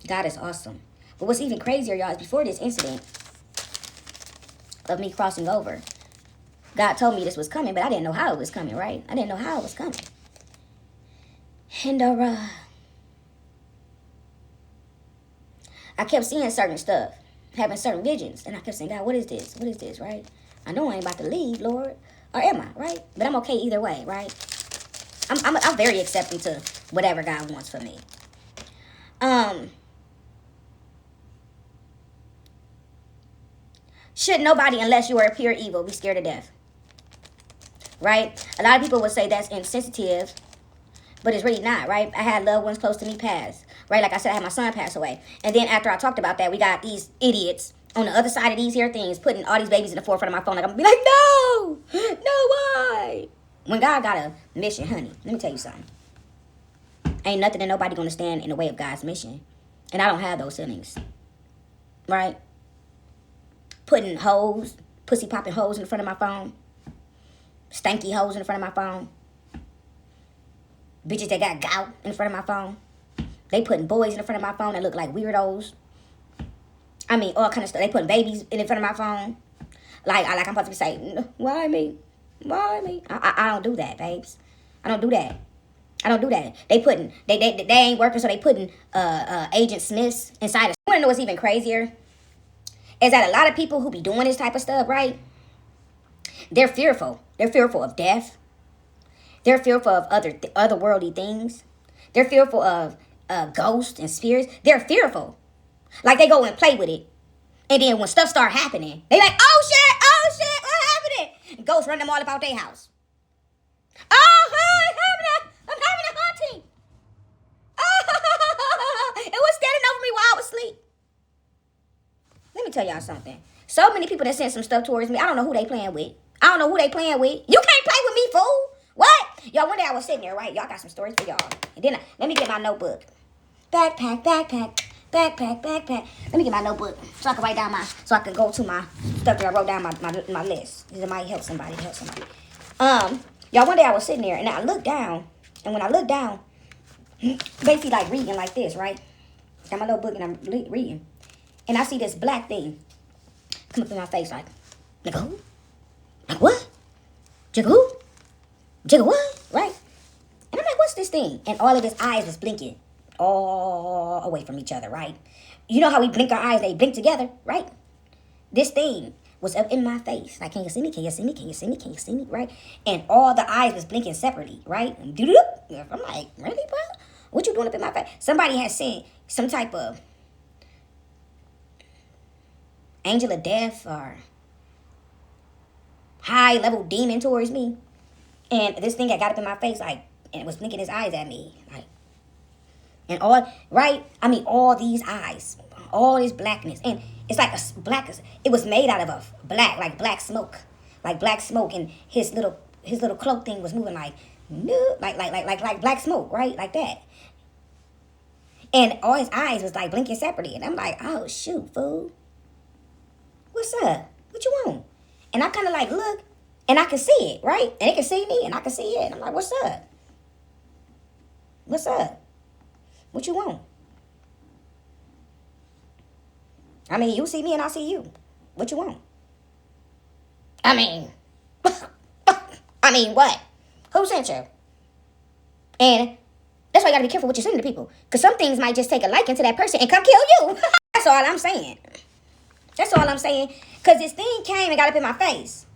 God is awesome. But what's even crazier, y'all, is before this incident of me crossing over, God told me this was coming, but I didn't know how it was coming, right? I didn't know how it was coming. And I kept seeing certain stuff, having certain visions, and I kept saying, God, what is this? What is this, right? I know I ain't about to leave, Lord. Or am I, right? But I'm okay either way, right? I'm very accepting to whatever God wants for me. Should nobody, unless you are a pure evil, be scared to death? Right? A lot of people would say that's insensitive, but it's really not, right? I had loved ones close to me pass, right? Like I said, I had my son pass away. And then after I talked about that, we got these idiots on the other side of these here things putting all these babies in the forefront of my phone. Like I'm gonna be like, no, why? When God got a mission, honey, let me tell you something. Ain't nothing and nobody gonna stand in the way of God's mission. And I don't have those feelings, right? Putting hoes, pussy popping hoes in front of my phone. Stanky hoes in front of my phone. Bitches that got gout in front of my phone. They putting boys in front of my phone that look like weirdos. I mean, all kind of stuff. They putting babies in front of my phone. Like I'm supposed to be saying, why me? Why me? I don't do that, babes. I don't do that. They ain't working, so they putting Agent Smiths inside of. You wanna know what's even crazier? Is that a lot of people who be doing this type of stuff, right? They're fearful. They're fearful of death. They're fearful of otherworldly things. They're fearful of ghosts and spirits. They're fearful. Like they go and play with it. And then when stuff start happening, they like, oh shit, what happening? Ghosts run them all about their house. Oh, I'm having a haunting. Oh, it was standing over me while I was asleep. Let me tell y'all something. So many people that send some stuff towards me, I don't know who they playing with. You can't play with me, fool. What? Y'all, one day I was sitting there, right? Y'all got some stories for y'all. And then let me get my notebook. Backpack. Let me get my notebook so I can write down so I can go to my stuff that I wrote down my list. This might help somebody. Y'all, one day I was sitting there and I looked down. And when I looked down, basically like reading like this, right? Got my little book and I'm reading. And I see this black thing come up in my face like, nigga who? Like what? Jigga who? Jigga what? Right? And I'm like, what's this thing? And all of his eyes was blinking all away from each other, right? You know how we blink our eyes, they blink together, right? This thing was up in my face. Like, can you see me? Can you see me? Can you see me? Can you see me? Right? And all the eyes was blinking separately, right? I'm like, really, bro? What you doing up in my face? Somebody has sent some type of angel of death or high level demon towards me. And this thing that got up in my face, like, and it was blinking his eyes at me, like, and all, right? I mean, all these eyes, all this blackness, and it's like a black. It was made out of a black smoke, and his little cloak thing was moving like black smoke, right? Like that. And all his eyes was like blinking separately, and I'm like, oh shoot, fool, what's up? What you want? And I kind of like look. And I can see it, right? And it can see me, and I can see it. And I'm like, what's up? What's up? What you want? I mean, you see me, and I see you. What you want? I mean, what? Who sent you? And that's why you gotta be careful what you're sending to people. Because some things might just take a liking to that person and come kill you. That's all I'm saying. Because this thing came and got up in my face.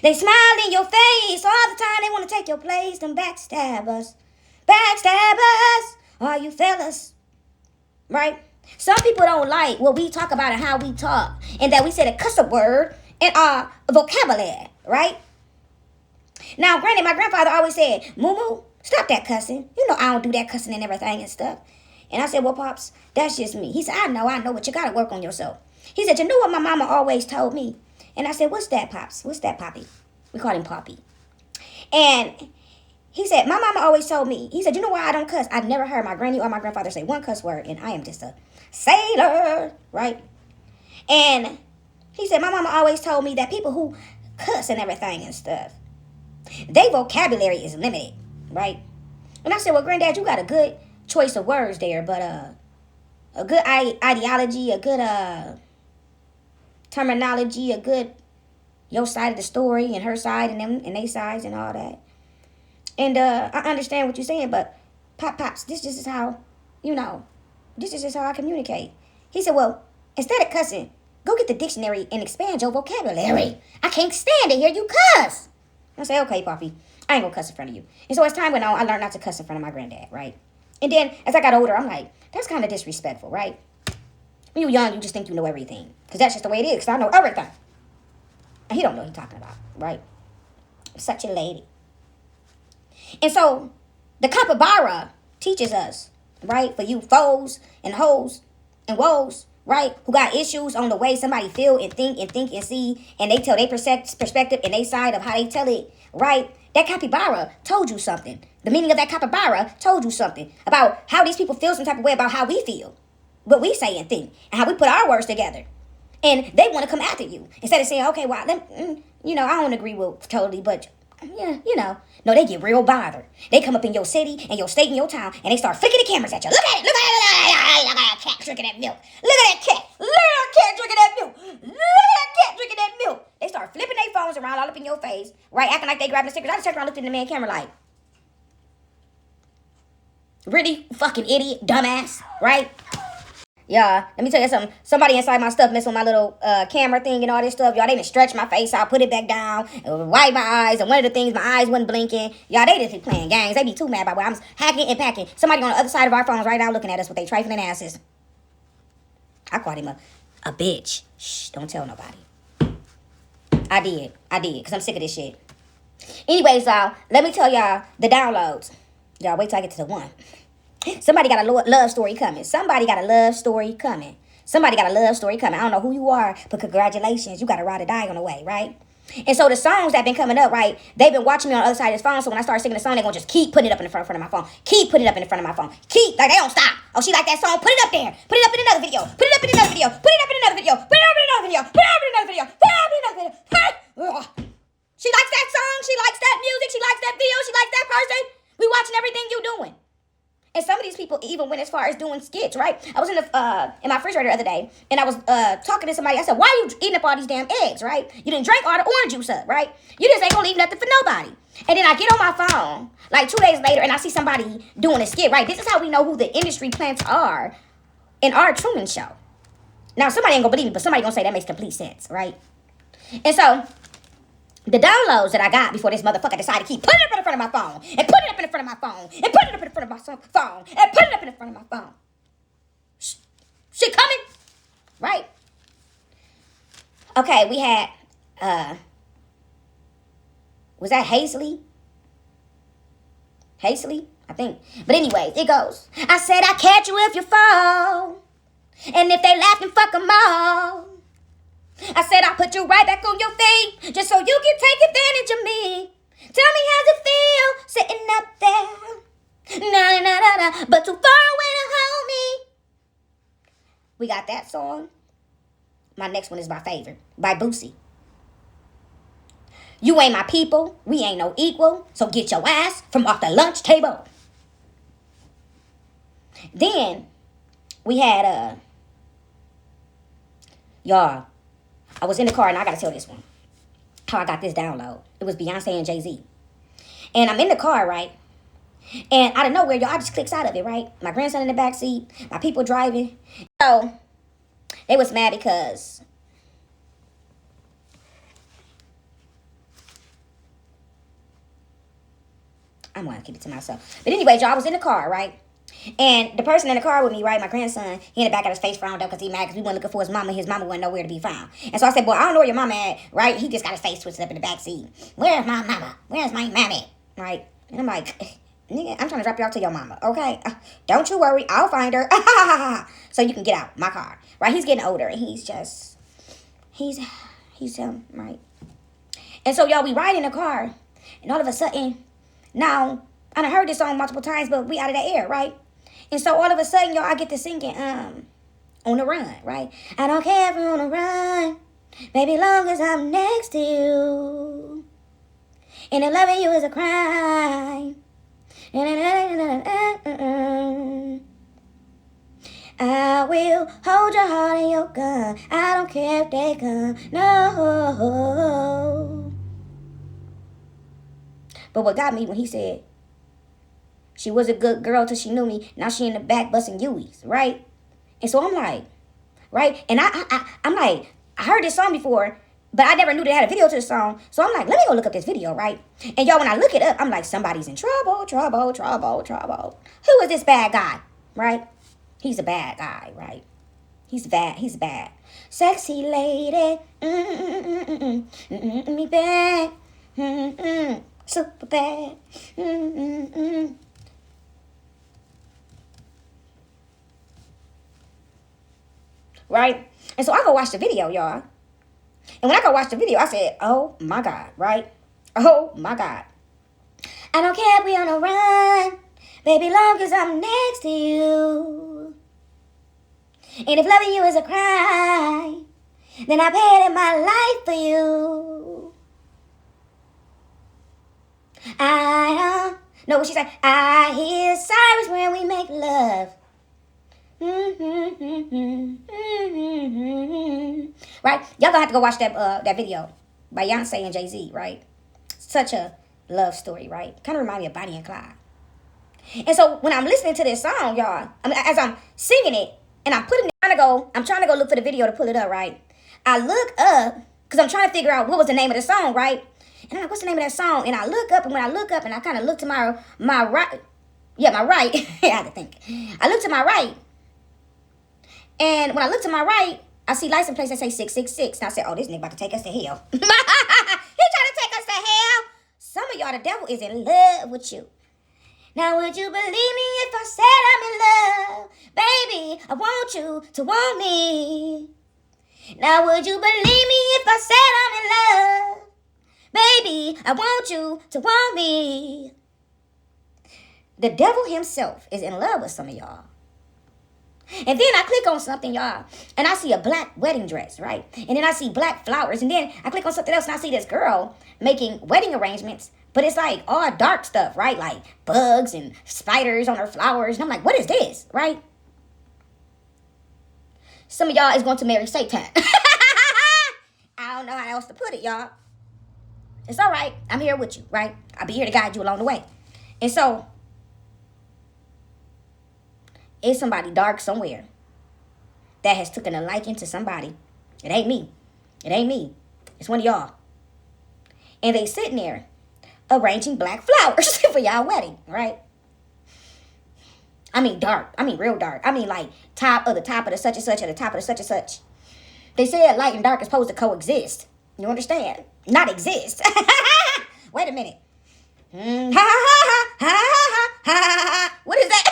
They smile in your face all the time. They want to take your place. Them backstabbers. All you fellas. Right? Some people don't like what we talk about and how we talk, and that we said a cuss word in our vocabulary, right? Now, granted, my grandfather always said, Moo, stop that cussing. You know I don't do that cussing and everything and stuff. And I said, well, Pops, that's just me. He said, I know, but you got to work on yourself. He said, you know what my mama always told me? And I said, what's that, Pops? What's that, Poppy? We call him Poppy. And he said, my mama always told me, he said, you know why I don't cuss? I've never heard my granny or my grandfather say one cuss word, and I am just a sailor, right? And he said, my mama always told me that people who cuss and everything and stuff, their vocabulary is limited, right? And I said, well, Granddad, you got a good choice of words there, but a good ideology, a good terminology, a good your side of the story and her side and them and they sides and all that. And I understand what you're saying, but Pops, this just is how, this is just how I communicate. He said, well, instead of cussing, go get the dictionary and expand your vocabulary. I can't stand to hear you cuss. I say, okay, Poppy, I ain't gonna cuss in front of you. And so as time went on, I learned not to cuss in front of my granddad, right? And then as I got older, I'm like, that's kind of disrespectful, right? When you're young, you just think you know everything. Because that's just the way it is, because I know everything. And he don't know what he's talking about, right? Such a lady. And so the capybara teaches us, right, for you foes and hoes and woes, right, who got issues on the way somebody feel and think and see, and they tell their perspective and they side of how they tell it, right? That capybara told you something. The meaning of that capybara told you something about how these people feel some type of way about how we feel, what we say and think, and how we put our words together. And they want to come after you instead of saying, okay, well, I don't agree with totally, but yeah, No, they get real bothered. They come up in your city and your state and your town and they start flicking the cameras at you. Look at that cat drinking that milk. Look at that cat. Look at that cat drinking that milk. Look at that cat drinking that milk. They start flipping their phones around all up in your face, right? Acting like they grabbing the stickers. I just turned around and looked in the man camera like, really fucking idiot, dumbass, right? Yeah, let me tell you something. Somebody inside my stuff messing with my little camera thing and all this stuff. Y'all, they didn't stretch my face out, put it back down, wipe my eyes. And one of the things, my eyes wasn't blinking. Y'all, they just be playing games. They be too mad about what I'm hacking and packing. Somebody on the other side of our phones right now looking at us with their trifling asses. I called him a bitch. Shh, don't tell nobody. I did, because I'm sick of this shit. Anyways, y'all, let me tell y'all the downloads. Y'all, wait till I get to the one. Somebody got a love story coming. I don't know who you are, but congratulations. You got a ride or die on the way, right? And so the songs that been coming up, right, they've been watching me on the other side of this phone, so when I start singing the song, they're going to just keep putting it up in the front of my phone. Keep putting it up in the front of my phone. Keep, like, they don't stop. Oh, she like that song? Put it up there. Put it up in another video. Put it up in another video. Put it up in another video. Put it up in another video. Put it up in another video. Put it up in another video. She likes that song. She likes that music. She likes that video. She likes that person. We watching everything you doing. And some of these people even went as far as doing skits, right? I was in my refrigerator the other day, and I was talking to somebody. I said, why are you eating up all these damn eggs, right? You didn't drink all the orange juice up, right? You just ain't gonna leave nothing for nobody. And then I get on my phone, like 2 days later, and I see somebody doing a skit, right? This is how we know who the industry plants are in our Truman Show. Now, somebody ain't gonna believe me, but somebody gonna say that makes complete sense, right? And so, the downloads that I got before this motherfucker decided to keep putting it up in front of my phone, and putting it up in front of my phone, and putting it up in front of my phone, and putting it up in front of my phone. Shit coming, right? Okay, we had, was that Hazley? I think. But anyways, it goes. I said I catch you if you fall, and if they laugh, then fuck them all. I said I'll put you right back on your feet, just so you can take advantage of me. Tell me how's it feel, sitting up there, na-na-na-na-na, but too far away to hold me. We got that song. My next one is my favorite, by Boosie. You ain't my people, we ain't no equal, so get your ass from off the lunch table. Then, we had, y'all, I was in the car, and I gotta tell this one. How I got this download. It was Beyonce and Jay-Z. And I'm in the car, right? And out of nowhere, y'all, I just clicks out of it, right? My grandson in the back seat, my people driving. So, they was mad because I'm gonna keep it to myself. But anyways, y'all, I was in the car, right? And the person in the car with me, right, my grandson, he in the back got his face frowned up because he mad because we weren't looking for his mama. His mama wasn't nowhere to be found. And so I said, boy, I don't know where your mama at, right? He just got his face twisted up in the back seat. Where's my mama? Where's my mammy? Right? And I'm like, nigga, I'm trying to drop you off to your mama, okay? Don't you worry, I'll find her. So you can get out my car, right? He's getting older and he's right. And so y'all, we ride in the car, and all of a sudden, now I done heard this song multiple times, but we out of the air, right? And so all of a sudden, y'all, I get to singing On the Run, right? I don't care if you're on the run, baby, long as I'm next to you. And if loving you is a crime. I will hold your heart in your gun. I don't care if they come. No. But what got me when he said, she was a good girl till she knew me. Now she in the back busting U's, right? And so I'm like, right? And I'm like, I heard this song before, but I never knew they had a video to the song. So I'm like, let me go look up this video, right? And y'all, when I look it up, I'm like, somebody's in trouble. Who is this bad guy, right? He's a bad guy, right? He's bad. Sexy lady, me bad, super bad, right? And so I go watch the video, y'all. And when I go watch the video, I said, oh my God, right? Oh my God. I don't care if we on a run, baby, long as I'm next to you. And if loving you is a crime, then I paid in my life for you. No, what she said? I hear sirens when we make love. Right? Y'all gonna have to go watch that video by Beyonce and Jay-Z, right? Such a love story, right? Kind of remind me of Bonnie and Clyde. And so when I'm listening to this song, y'all, as I'm singing it, and I'm trying to go look for the video to pull it up, right? I look up, because I'm trying to figure out what was the name of the song, right? And I'm like, what's the name of that song? And I look up, and when I look up, and I kind of look to my right. Yeah, my right. I had to think. I look to my right. And when I look to my right, I see license plates that say 666. And I said, oh, this nigga about to take us to hell. He trying to take us to hell. Some of y'all, the devil is in love with you. Now, would you believe me if I said I'm in love? Baby, I want you to want me. Now, would you believe me if I said I'm in love? Baby, I want you to want me. The devil himself is in love with some of y'all. And then I click on something, y'all, and I see a black wedding dress, right? And then I see black flowers. And then I click on something else, and I see this girl making wedding arrangements. But it's like all dark stuff, right? Like bugs and spiders on her flowers. And I'm like, what is this, right? Some of y'all is going to marry Satan. I don't know how else to put it, y'all. It's all right. I'm here with you, right? I'll be here to guide you along the way. And so, it's somebody dark somewhere that has taken a liking to somebody. It ain't me. It's one of y'all. And they sitting there arranging black flowers for y'all wedding, right? I mean dark. I mean real dark. I mean like top of the such and such at the top of the such and such. They said light and dark is supposed to coexist. You understand? Not exist. Wait a minute. What is that?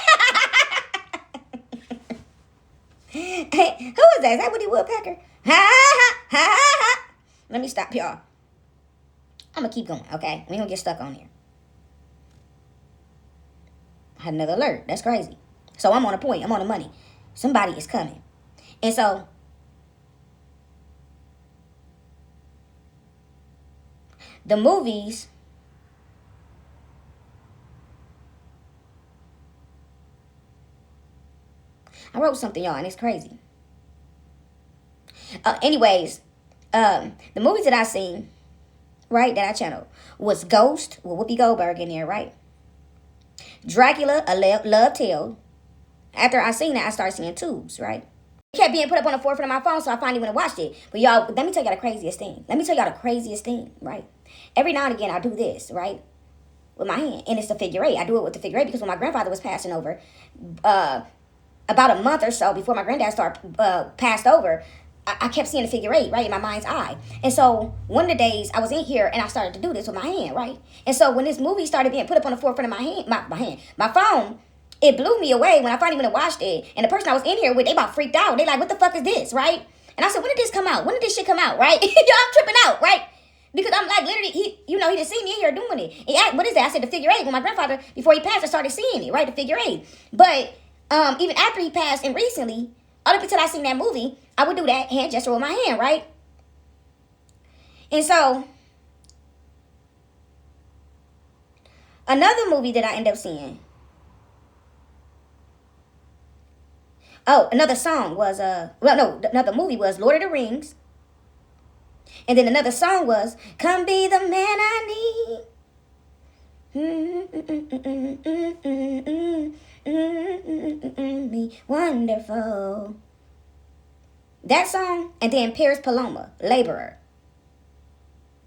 Hey, who is that? Is that Woody Woodpecker? Let me stop y'all. I'm going to keep going, okay? We don't get stuck on here. I had another alert. That's crazy. So I'm on a point. I'm on the money. Somebody is coming. And so, the movies, I wrote something, y'all, and it's crazy. Anyways, the movies that I seen, right, that I channeled, was Ghost with Whoopi Goldberg in there, right? Dracula, A Love Tale. After I seen that, I started seeing Tubes, right? It kept being put up on the forefront of my phone, so I finally went and watched it. But y'all, let me tell y'all the craziest thing. Right? Every now and again, I do this, right? with my hand, and it's the figure eight. I do it with the figure eight because when my grandfather was passing over, about a month or so before my granddad passed over, I kept seeing the figure eight, right, in my mind's eye. And so one of the days I was in here and I started to do this with my hand, right? And so when this movie started being put up on the forefront of my phone, it blew me away when I finally went and watched it. And the person I was in here with, they about freaked out. They like, what the fuck is this, right? And I said, when did this come out? When did this shit come out, right? I'm tripping out, right? Because I'm like, literally, he just seen me in here doing it. And what is that? I said the figure eight. When my grandfather, before he passed, I started seeing it, right? The figure eight. But even after he passed and recently, all up until I seen that movie, I would do that hand gesture with my hand, right? And so, another movie that I ended up seeing. Oh, another song was, another movie was Lord of the Rings. And then another song was, Come Be the Man I Need. Be wonderful. That song, and then Paris Paloma, Laborer.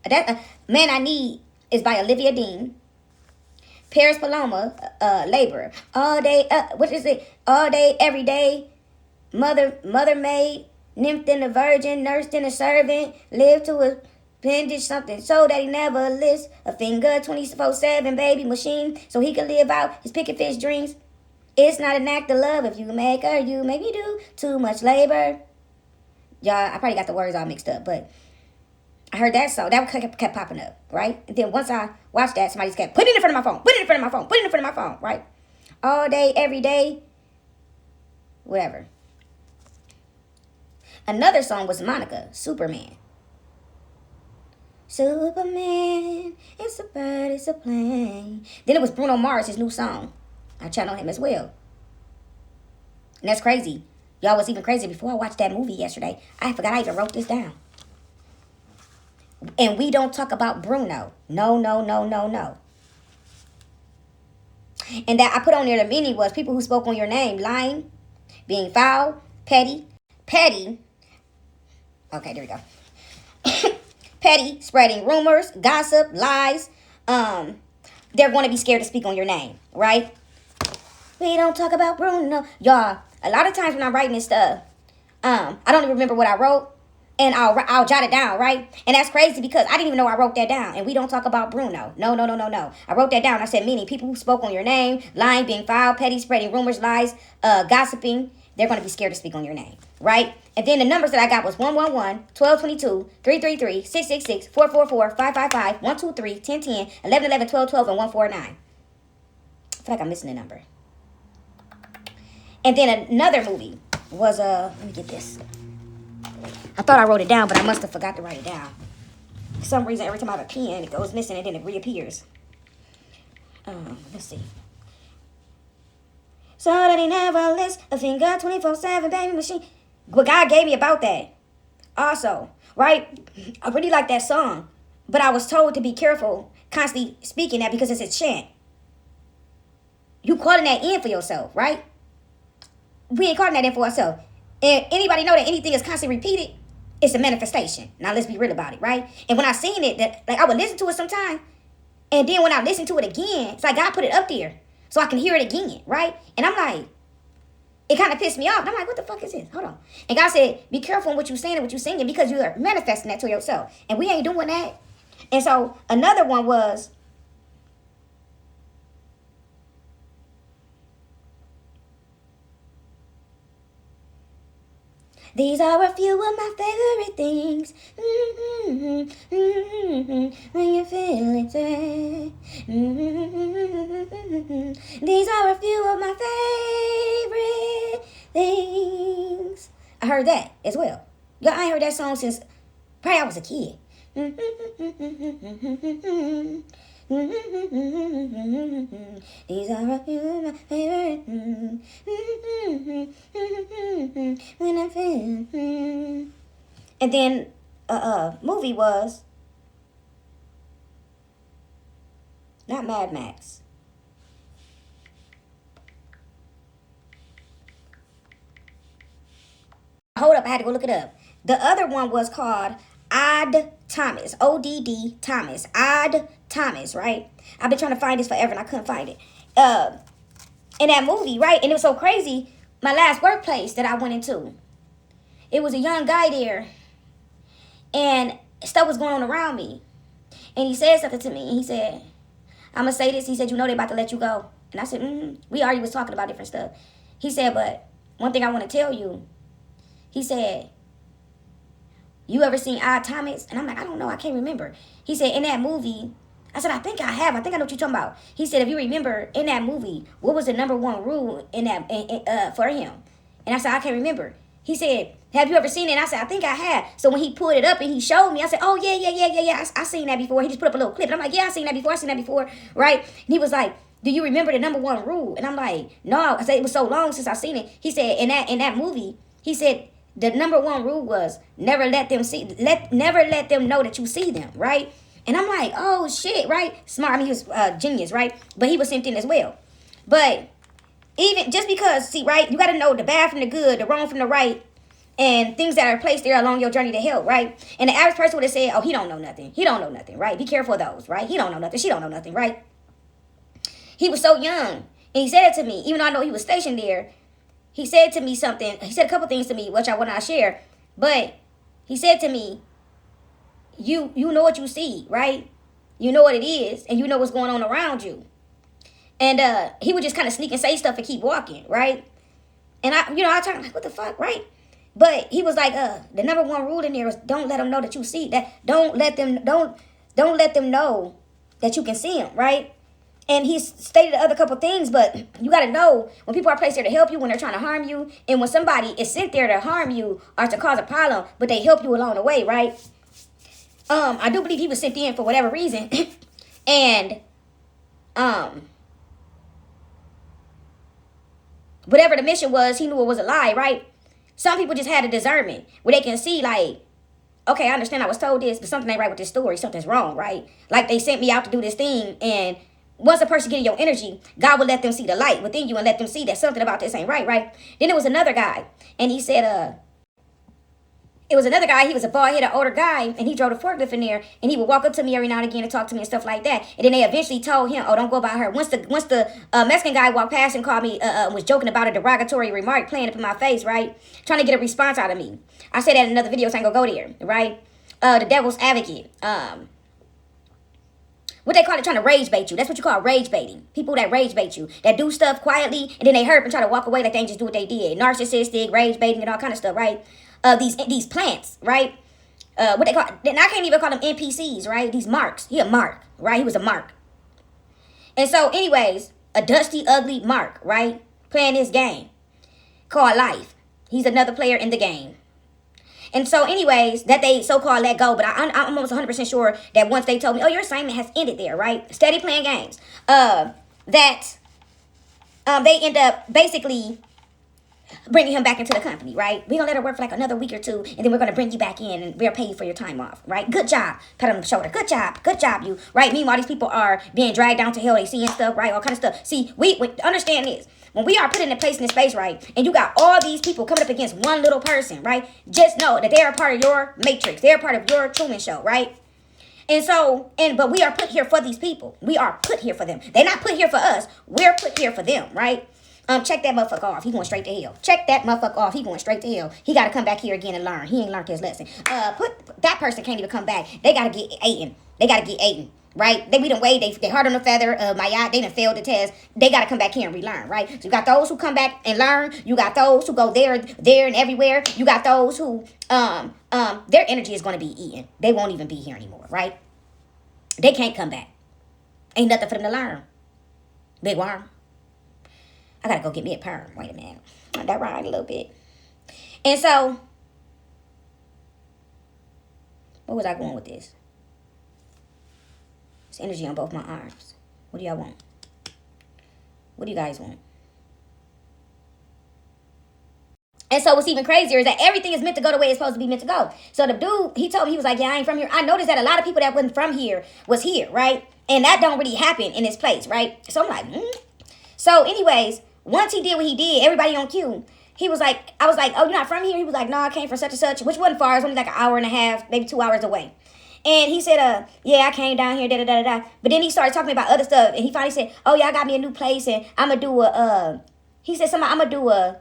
That Man I Need is by Olivia Dean. Paris Paloma, Laborer. All day, what is it? All day, every day. Mother maid, nymphed and a virgin, nursed and a servant, lived to a appendage something so that he never lists. A finger 24/7 baby machine so he could live out his picket fish dreams. It's not an act of love if you make her, you make me do too much labor. Y'all, I probably got the words all mixed up, but I heard that song. That kept popping up, right? And then once I watched that, somebody just kept, put it in front of my phone, put it in front of my phone, put it in front of my phone, right? All day, every day, whatever. Another song was Monica, Superman. Superman, it's a bird, it's a plane. Then it was Bruno Mars, his new song. I channel him as well. And that's crazy. Y'all, was even crazy. Before I watched that movie yesterday, I forgot I even wrote this down. And we don't talk about Bruno. No. And that I put on there, the meaning was people who spoke on your name, lying, being foul, petty. Okay, there we go. Petty, spreading rumors, gossip, lies. They're going to be scared to speak on your name, right? We don't talk about Bruno. Y'all, a lot of times when I'm writing this stuff, I don't even remember what I wrote. And I'll jot it down, right? And that's crazy because I didn't even know I wrote that down. And we don't talk about Bruno. No. I wrote that down. I said, meaning people who spoke on your name, lying, being foul, petty, spreading rumors, lies, gossiping, they're going to be scared to speak on your name, right? And then the numbers that I got was 111, 1222, 333, 666, 444, 555, 123, 1010, 1111, 1212, and 149. I feel like I'm missing a number. And then another movie was, let me get this. I thought I wrote it down, but I must have forgot to write it down. For some reason, every time I have a pen, it goes missing and then it reappears. Let's see. So that he never lists, a finger 24/7 baby machine. What God gave me about that. Also, right? I really like that song, but I was told to be careful constantly speaking that because it's a chant. You calling that in for yourself, right? We ain't calling that in for ourselves. And anybody know that anything is constantly repeated? It's a manifestation. Now let's be real about it, right? And when I seen it, that like I would listen to it sometime, and then when I listen to it again, it's like God put it up there so I can hear it again, right? And I'm like, it kind of pissed me off. And I'm like, what the fuck is this? Hold on. And God said, be careful in what you saying and what you singing because you are manifesting that to yourself. And we ain't doing that. And so another one was, these are a few of my favorite things. When you're feeling sad. These are a few of my favorite things. I heard that as well. Yo, I ain't heard that song since probably I was a kid. These are a few of my favorite when I feel. And then movie was not Mad Max. Hold up, I had to go look it up. The other one was called Odd Thomas. ODD Thomas. Odd Thomas, right? I've been trying to find this forever and I couldn't find it. In that movie, right? And it was so crazy. My last workplace that I went into, it was a young guy there, and stuff was going on around me. And he said something to me. And he said, I'm going to say this. He said, you know they're about to let you go. And I said, we already was talking about different stuff. He said, but one thing I want to tell you. He said, you ever seen Odd Thomas? And I'm like, I don't know. I can't remember. He said, in that movie, I said, I think I have. I think I know what you're talking about. He said, if you remember, in that movie, what was the number one rule in that for him? And I said, I can't remember. He said, have you ever seen it? And I said, I think I have. So when he pulled it up and he showed me, I said, oh, yeah. I seen that before. He just put up a little clip. And I'm like, yeah, I seen that before. Right? And he was like, do you remember the number one rule? And I'm like, no. I said, it was so long since I seen it. He said, in that movie, he said, the number one rule was never let them know that you see them, right? And I'm like, oh shit, right? Smart. I mean, he was genius, right? But he was sent in as well. But even just because, see, right? You got to know the bad from the good, the wrong from the right, and things that are placed there along your journey to help, right? And the average person would have said, oh, he don't know nothing. He don't know nothing, right? Be careful of those, right? He don't know nothing. She don't know nothing, right? He was so young, and he said it to me, even though I know he was stationed there. He said to me something. He said a couple things to me, which I will not share. But he said to me, you know what you see, right? You know what it is, and you know what's going on around you. And he would just kind of sneak and say stuff and keep walking, right? And I turned like, what the fuck, right? But he was like, the number one rule in there is don't let them know that you see that. Don't let them know that you can see them, right? And he stated the other couple things, but you got to know when people are placed there to help you, when they're trying to harm you, and when somebody is sent there to harm you or to cause a problem, but they help you along the way, right? I do believe he was sent in for whatever reason, and whatever the mission was, he knew it was a lie, right? Some people just had a discernment where they can see, like, okay, I understand I was told this, but something ain't right with this story. Something's wrong, right? Like they sent me out to do this thing, and once a person getting your energy, God will let them see the light within you and let them see that something about this ain't right, right? Then there was another guy, and he said, it was another guy, he was a bald-headed older guy, and he drove the forklift in there, and he would walk up to me every now and again and talk to me and stuff like that. And then they eventually told him, oh, don't go by her. Once the Mexican guy walked past and called me, was joking about a derogatory remark playing up in my face, right? Trying to get a response out of me. I said that in another video, so I ain't gonna go there, right? The devil's advocate, what they call it, trying to rage bait you. That's what you call rage baiting. People that rage bait you, that do stuff quietly, and then they hurt and try to walk away like they ain't just do what they did. Narcissistic, rage baiting, and all kind of stuff, right? These plants, right? What they call, and I can't even call them NPCs, right? These marks. He a mark, right? He was a mark. And so, anyways, a dusty, ugly mark, right? Playing this game called life. He's another player in the game. And so, anyways, that they so-called let go. But I'm almost 100% sure that once they told me, oh, your assignment has ended there, right? Steady playing games. They end up basically bringing him back into the company, right? We're going to let her work for like another week or two, and then we're going to bring you back in, and we'll pay you for your time off, right? Good job. Pat on the shoulder. Good job, you, right? Meanwhile, these people are being dragged down to hell. They seeing stuff, right? All kind of stuff. See, we understand this. When we are put in a place in this space, right, and you got all these people coming up against one little person, right, just know that they are part of your matrix. They're part of your Truman Show, right? And so, but we are put here for these people. We are put here for them. They're not put here for us. We're put here for them, right? Check that motherfucker off. He going straight to hell. Check that motherfucker off. He going straight to hell. He got to come back here again and learn. He ain't learned his lesson. That person can't even come back. They got to get eaten. Right? They done weighed, they hard on the feather, my eye, they done failed the test. They got to come back here and relearn, right? So you got those who come back and learn. You got those who go there and everywhere. You got those who, their energy is going to be eaten. They won't even be here anymore, right? They can't come back. Ain't nothing for them to learn. Big worm. I got to go get me a perm. Wait a minute. That rhymed a little bit. And so, where was I going with this? It's energy on both my arms. What do y'all want? What do you guys want? And so what's even crazier is that everything is meant to go the way it's supposed to be meant to go. So the dude, he told me, he was like, yeah, I ain't from here. I noticed that a lot of people that wasn't from here was here, right? And that don't really happen in this place, right? So I'm like, So anyways, once he did what he did, everybody on cue, he was like, I was like, oh, you're not from here? He was like, no, I came from such and such, which wasn't far. It was only like an hour and a half, maybe 2 hours away. And he said, yeah, I came down here, da da da da. But then he started talking about other stuff, and he finally said, oh yeah, I got me a new place, and I'm gonna do he said something, I'm gonna do a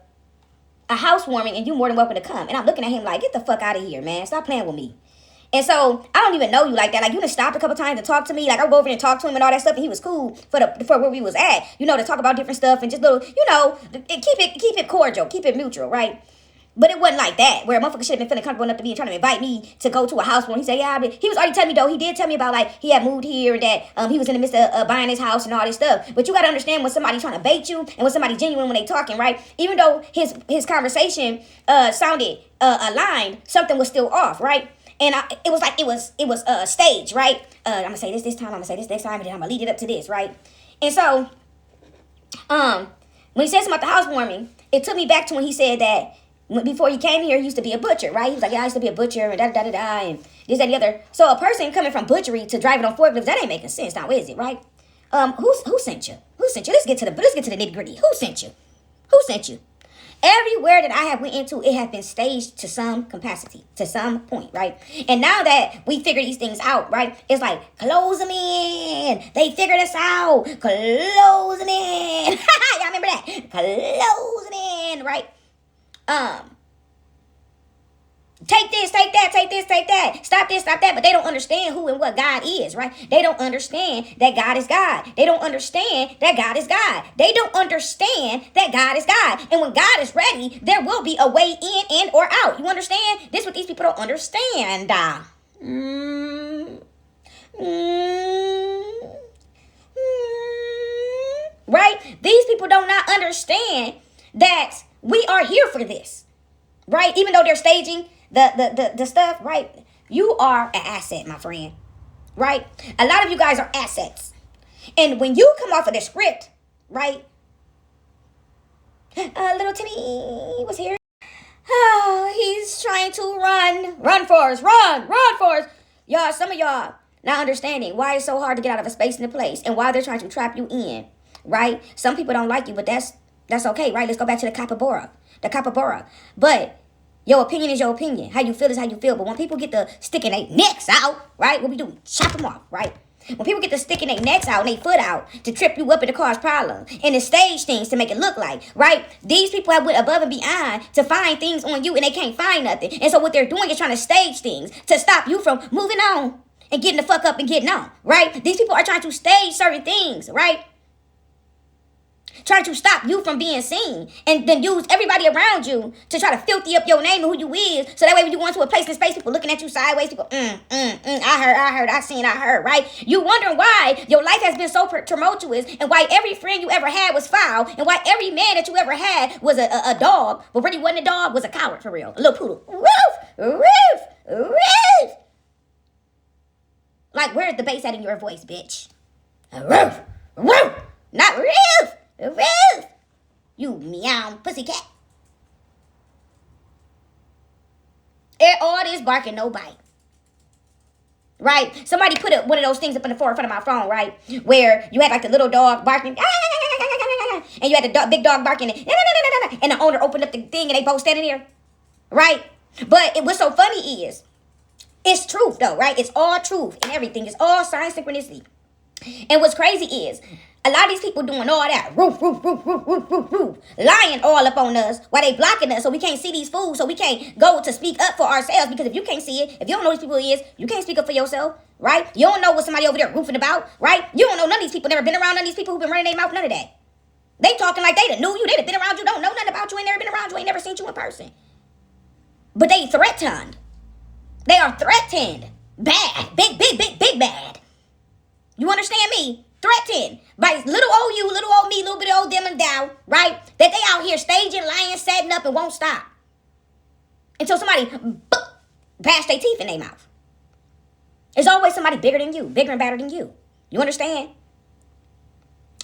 housewarming, and you more than welcome to come. And I'm looking at him like, get the fuck out of here, man. Stop playing with me. And so I don't even know you like that. Like, you done stopped a couple times to talk to me. Like, I would go over and talk to him and all that stuff, and he was cool for where we was at. You know, to talk about different stuff and just little, you know, keep it cordial, keep it mutual, right? But it wasn't like that, where a motherfucker should have been feeling comfortable enough to be and trying to invite me to go to a house. When he said, yeah, he was already telling me, though, he did tell me about, like, he had moved here and that he was in the midst of buying his house and all this stuff. But you got to understand, when somebody trying to bait you and when somebody genuine when they talking, right? Even though his conversation sounded aligned, something was still off, right? And it was like it was staged, right? I'm gonna say this time, I'm gonna say this next time, and then I'm gonna lead it up to this, right? And so, when he said something about the housewarming, it took me back to when he said that before he came here, he used to be a butcher, right? He was like, yeah, I used to be a butcher, and da-da-da-da, and this, that, and the other. So a person coming from butchery to driving on forklifts, that ain't making sense now, is it, right? Who sent you? Who sent you? Let's get to the nitty-gritty. Who sent you? Who sent you? Everywhere that I have went into, it has been staged to some capacity, to some point, right? And now that we figure these things out, right? It's like, close them in. They figured us out. Close them in. Y'all remember that? Close them in, right? Take this, take that, take this, take that. Stop this, stop that. But they don't understand who and what God is, right? They don't understand that God is God. They don't understand that God is God. They don't understand that God is God. And when God is ready, there will be a way in or out. You understand? This is what these people don't understand. Right? These people do not understand that we are here for this. Right? Even though they're staging the stuff, right? You are an asset, my friend. Right? A lot of you guys are assets. And when you come off of the script, right? Little Timmy was here. Oh, he's trying to run. Run for us. Run for us. Y'all, some of y'all not understanding why it's so hard to get out of a space and a place and why they're trying to trap you in. Right? Some people don't like you, but that's okay, right? Let's go back to the capybara. But your opinion is your opinion. How you feel is how you feel. But when people get the sticking their necks out, right? What we do? Chop them off, right? When people get the sticking their necks out and their foot out to trip you up and to cause problems and to stage things to make it look like, right? These people have went above and beyond to find things on you and they can't find nothing. And so what they're doing is trying to stage things to stop you from moving on and getting the fuck up and getting on, right? These people are trying to stage certain things, right? Trying to stop you from being seen and then use everybody around you to try to filthy up your name and who you is. So that way when you go into a place in space, people looking at you sideways, people, I heard, right? You wondering why your life has been so tumultuous and why every friend you ever had was foul and why every man that you ever had was a dog, but really wasn't a dog, was a coward for real. A little poodle. Roof. Like, where's the bass at in your voice, bitch? Roof. Not roof. Roof! You meow pussycat. All this barking, no bite. Right? Somebody put one of those things up in the forefront of my phone, right? Where you had like the little dog barking, and you had the big dog barking, and the owner opened up the thing and they both standing there. Right? But what's so funny is, it's truth though, right? It's all truth and everything. It's all science synchronicity. And what's crazy is, a lot of these people doing all that, roof, lying all up on us while they blocking us so we can't see these fools, so we can't go to speak up for ourselves, because if you can't see it, if you don't know these people is, you can't speak up for yourself, right? You don't know what somebody over there roofing about, right? You don't know none of these people, never been around none of these people who've been running their mouth, none of that. They talking like they done knew you, they done been around you, don't know nothing about you, ain't never been around you, ain't never seen you in person. But they threatened. They are threatened. Bad. Big bad. You understand me? Threatened by little old you, little old me, little bit of old them and down, right? That they out here staging, lying, setting up, and won't stop until somebody bash their teeth in their mouth. There's always somebody bigger than you, bigger and badder than you. You understand?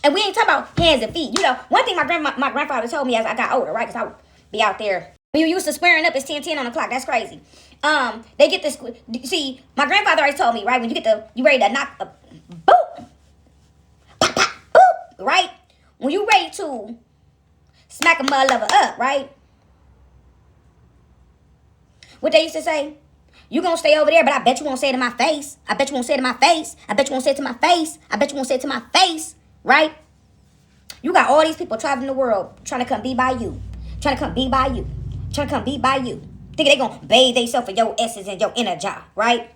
And we ain't talking about hands and feet. You know, one thing my grandfather told me as I got older, right? Because I would be out there. When you used to squaring up, it's 10:10 on the clock. That's crazy. They get this. See, my grandfather always told me, right? When you ready to knock a boop. Right? When you ready to smack a mother lover up, right? What they used to say? You gonna stay over there, but I bet you won't say it to my face. I bet you won't say it to my face. I bet you won't say it to my face. I bet you won't say it to my face. Right? You got all these people traveling the world trying to come be by you. Trying to come be by you. Trying to come be by you. Thinking they gonna bathe themselves in your essence and your inner job. Right?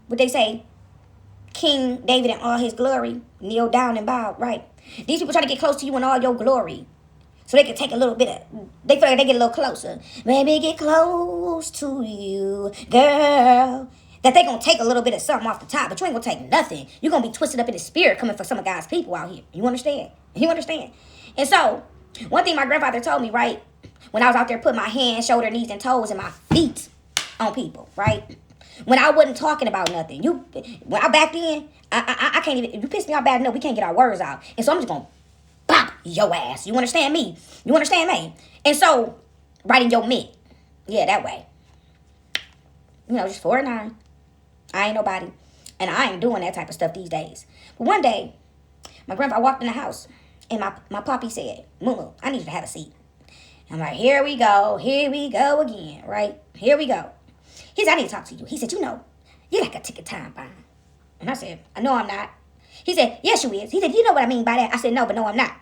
What they say? King David in all his glory. Kneel down and bow. Right? These people trying to get close to you in all your glory. So they can take a little bit of, they feel like they get a little closer. Maybe get close to you, girl. That they gonna take a little bit of something off the top, but you ain't gonna take nothing. You're gonna be twisted up in the spirit coming for some of God's people out here. You understand? You understand? And so, one thing my grandfather told me, right, when I was out there putting my hands, shoulder, knees, and toes, and my feet on people, right? When I wasn't talking about nothing. When I back then, I can't even, you piss me off bad enough, we can't get our words out. And so I'm just gonna bop your ass. You understand me? You understand me? And so, right in your mid. Yeah, that way. You know, just 4 and 9. I ain't nobody. And I ain't doing that type of stuff these days. But one day, my grandpa walked in the house. And my poppy said, Moo, I need you to have a seat. I'm like, here we go again, right? Here we go. He said, I need to talk to you. He said, you know, you're like a ticket time bomb. And I said, no, I'm not. He said, yes, you is. He said, you know what I mean by that? I said, no, but no, I'm not.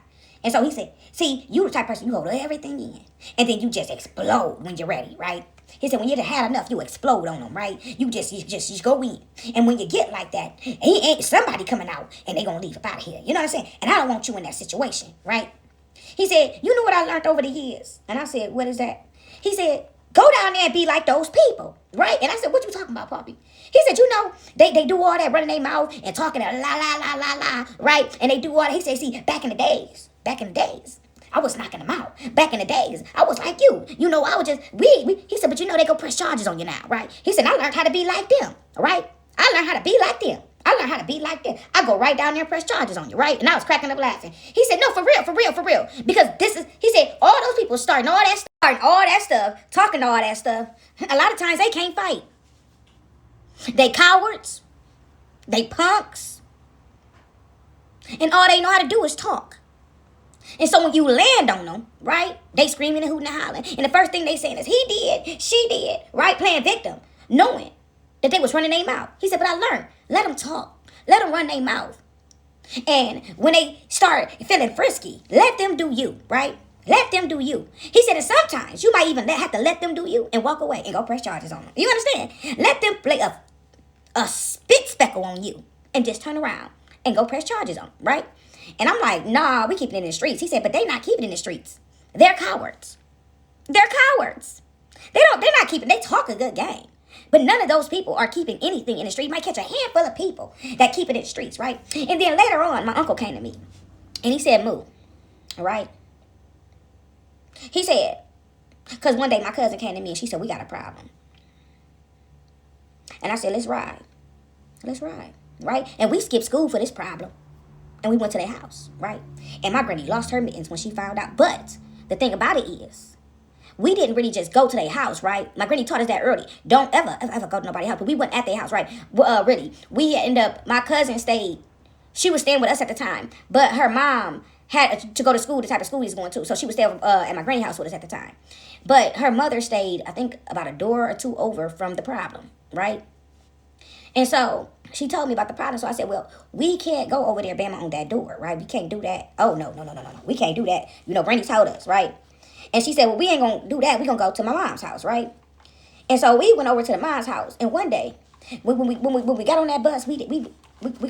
And so he said, see, you the type of person, you hold everything in. And then you just explode when you're ready, right? He said, when you had enough, you explode on them, right? You just go in. And when you get like that, he ain't somebody coming out and they gonna leave up out of here. You know what I'm saying? And I don't want you in that situation, right? He said, you know what I learned over the years? And I said, what is that? He said, go down there and be like those people, right? And I said, what you talking about, Poppy? He said, you know, they do all that running their mouth and talking la, la, la, la, la, right? And they do all that. He said, see, back in the days, I was knocking them out. Back in the days, I was like you. You know, I was just, he said, but you know, they go press charges on you now, right? He said, I learned how to be like them, right? I learned how to be like them. I go right down there and press charges on you, right? And I was cracking up laughing. He said, no, for real. Because he said, all those people starting all that stuff, talking all that stuff, a lot of times they can't fight. They cowards. They punks. And all they know how to do is talk. And so when you land on them, right, they screaming and hooting and hollering. And the first thing they saying is, he did, she did, right, playing victim, knowing that they was running their mouth. He said, but I learned, let them talk. Let them run their mouth. And when they start feeling frisky, let them do you, right? Let them do you. He said, and sometimes you might even have to let them do you and walk away and go press charges on them. You understand? Let them play a spit speckle on you and just turn around and go press charges on them, right? And I'm like, nah, we keeping it in the streets. He said, but they not keeping it in the streets. They're cowards. They're not keeping, they talk a good game. But none of those people are keeping anything in the street. You might catch a handful of people that keep it in the streets, right? And then later on, my uncle came to me. And he said, Moo, right? He said, because one day my cousin came to me and she said, we got a problem. And I said, let's ride, right? And we skipped school for this problem. And we went to their house, right? And my granny lost her mittens when she found out. But the thing about it is, we didn't really just go to their house, right? My granny taught us that early. Don't ever go to nobody's house. But we went at their house, right? Really. We ended up, my cousin stayed. She was staying with us at the time. But her mom had to go to school, the type of school he was going to. So she would stay at my granny's house with us at the time. But her mother stayed, I think, about a door or two over from the problem, right? And so she told me about the problem. So I said, well, we can't go over there, bam, on that door, right? We can't do that. Oh, no. We can't do that. You know, Granny told us, right? And she said, well, we ain't going to do that. We're going to go to my mom's house, right? And so we went over to the mom's house. And one day, when we got on that bus, we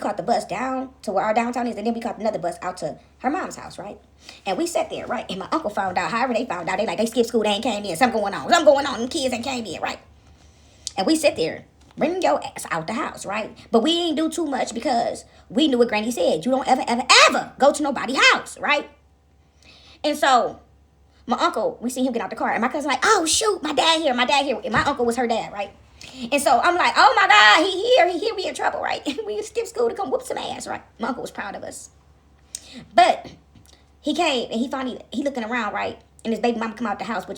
caught the bus down to where our downtown is. And then we caught another bus out to her mom's house, right? And we sat there, right? And my uncle found out. However they found out, they skipped school. They ain't came in. Something going on. Them kids ain't came in, right? And we sit there. Bring your ass out the house, right? But we ain't do too much because we knew what Granny said. You don't ever go to nobody's house, right? And so my uncle, we seen him get out the car. And my cousin like, oh, shoot, my dad here. And my uncle was her dad, right? And so I'm like, oh, my God, he here. We in trouble, right? And we skipped school to come whoop some ass, right? My uncle was proud of us. But he came and he looking around, right? And his baby mama come out the house, but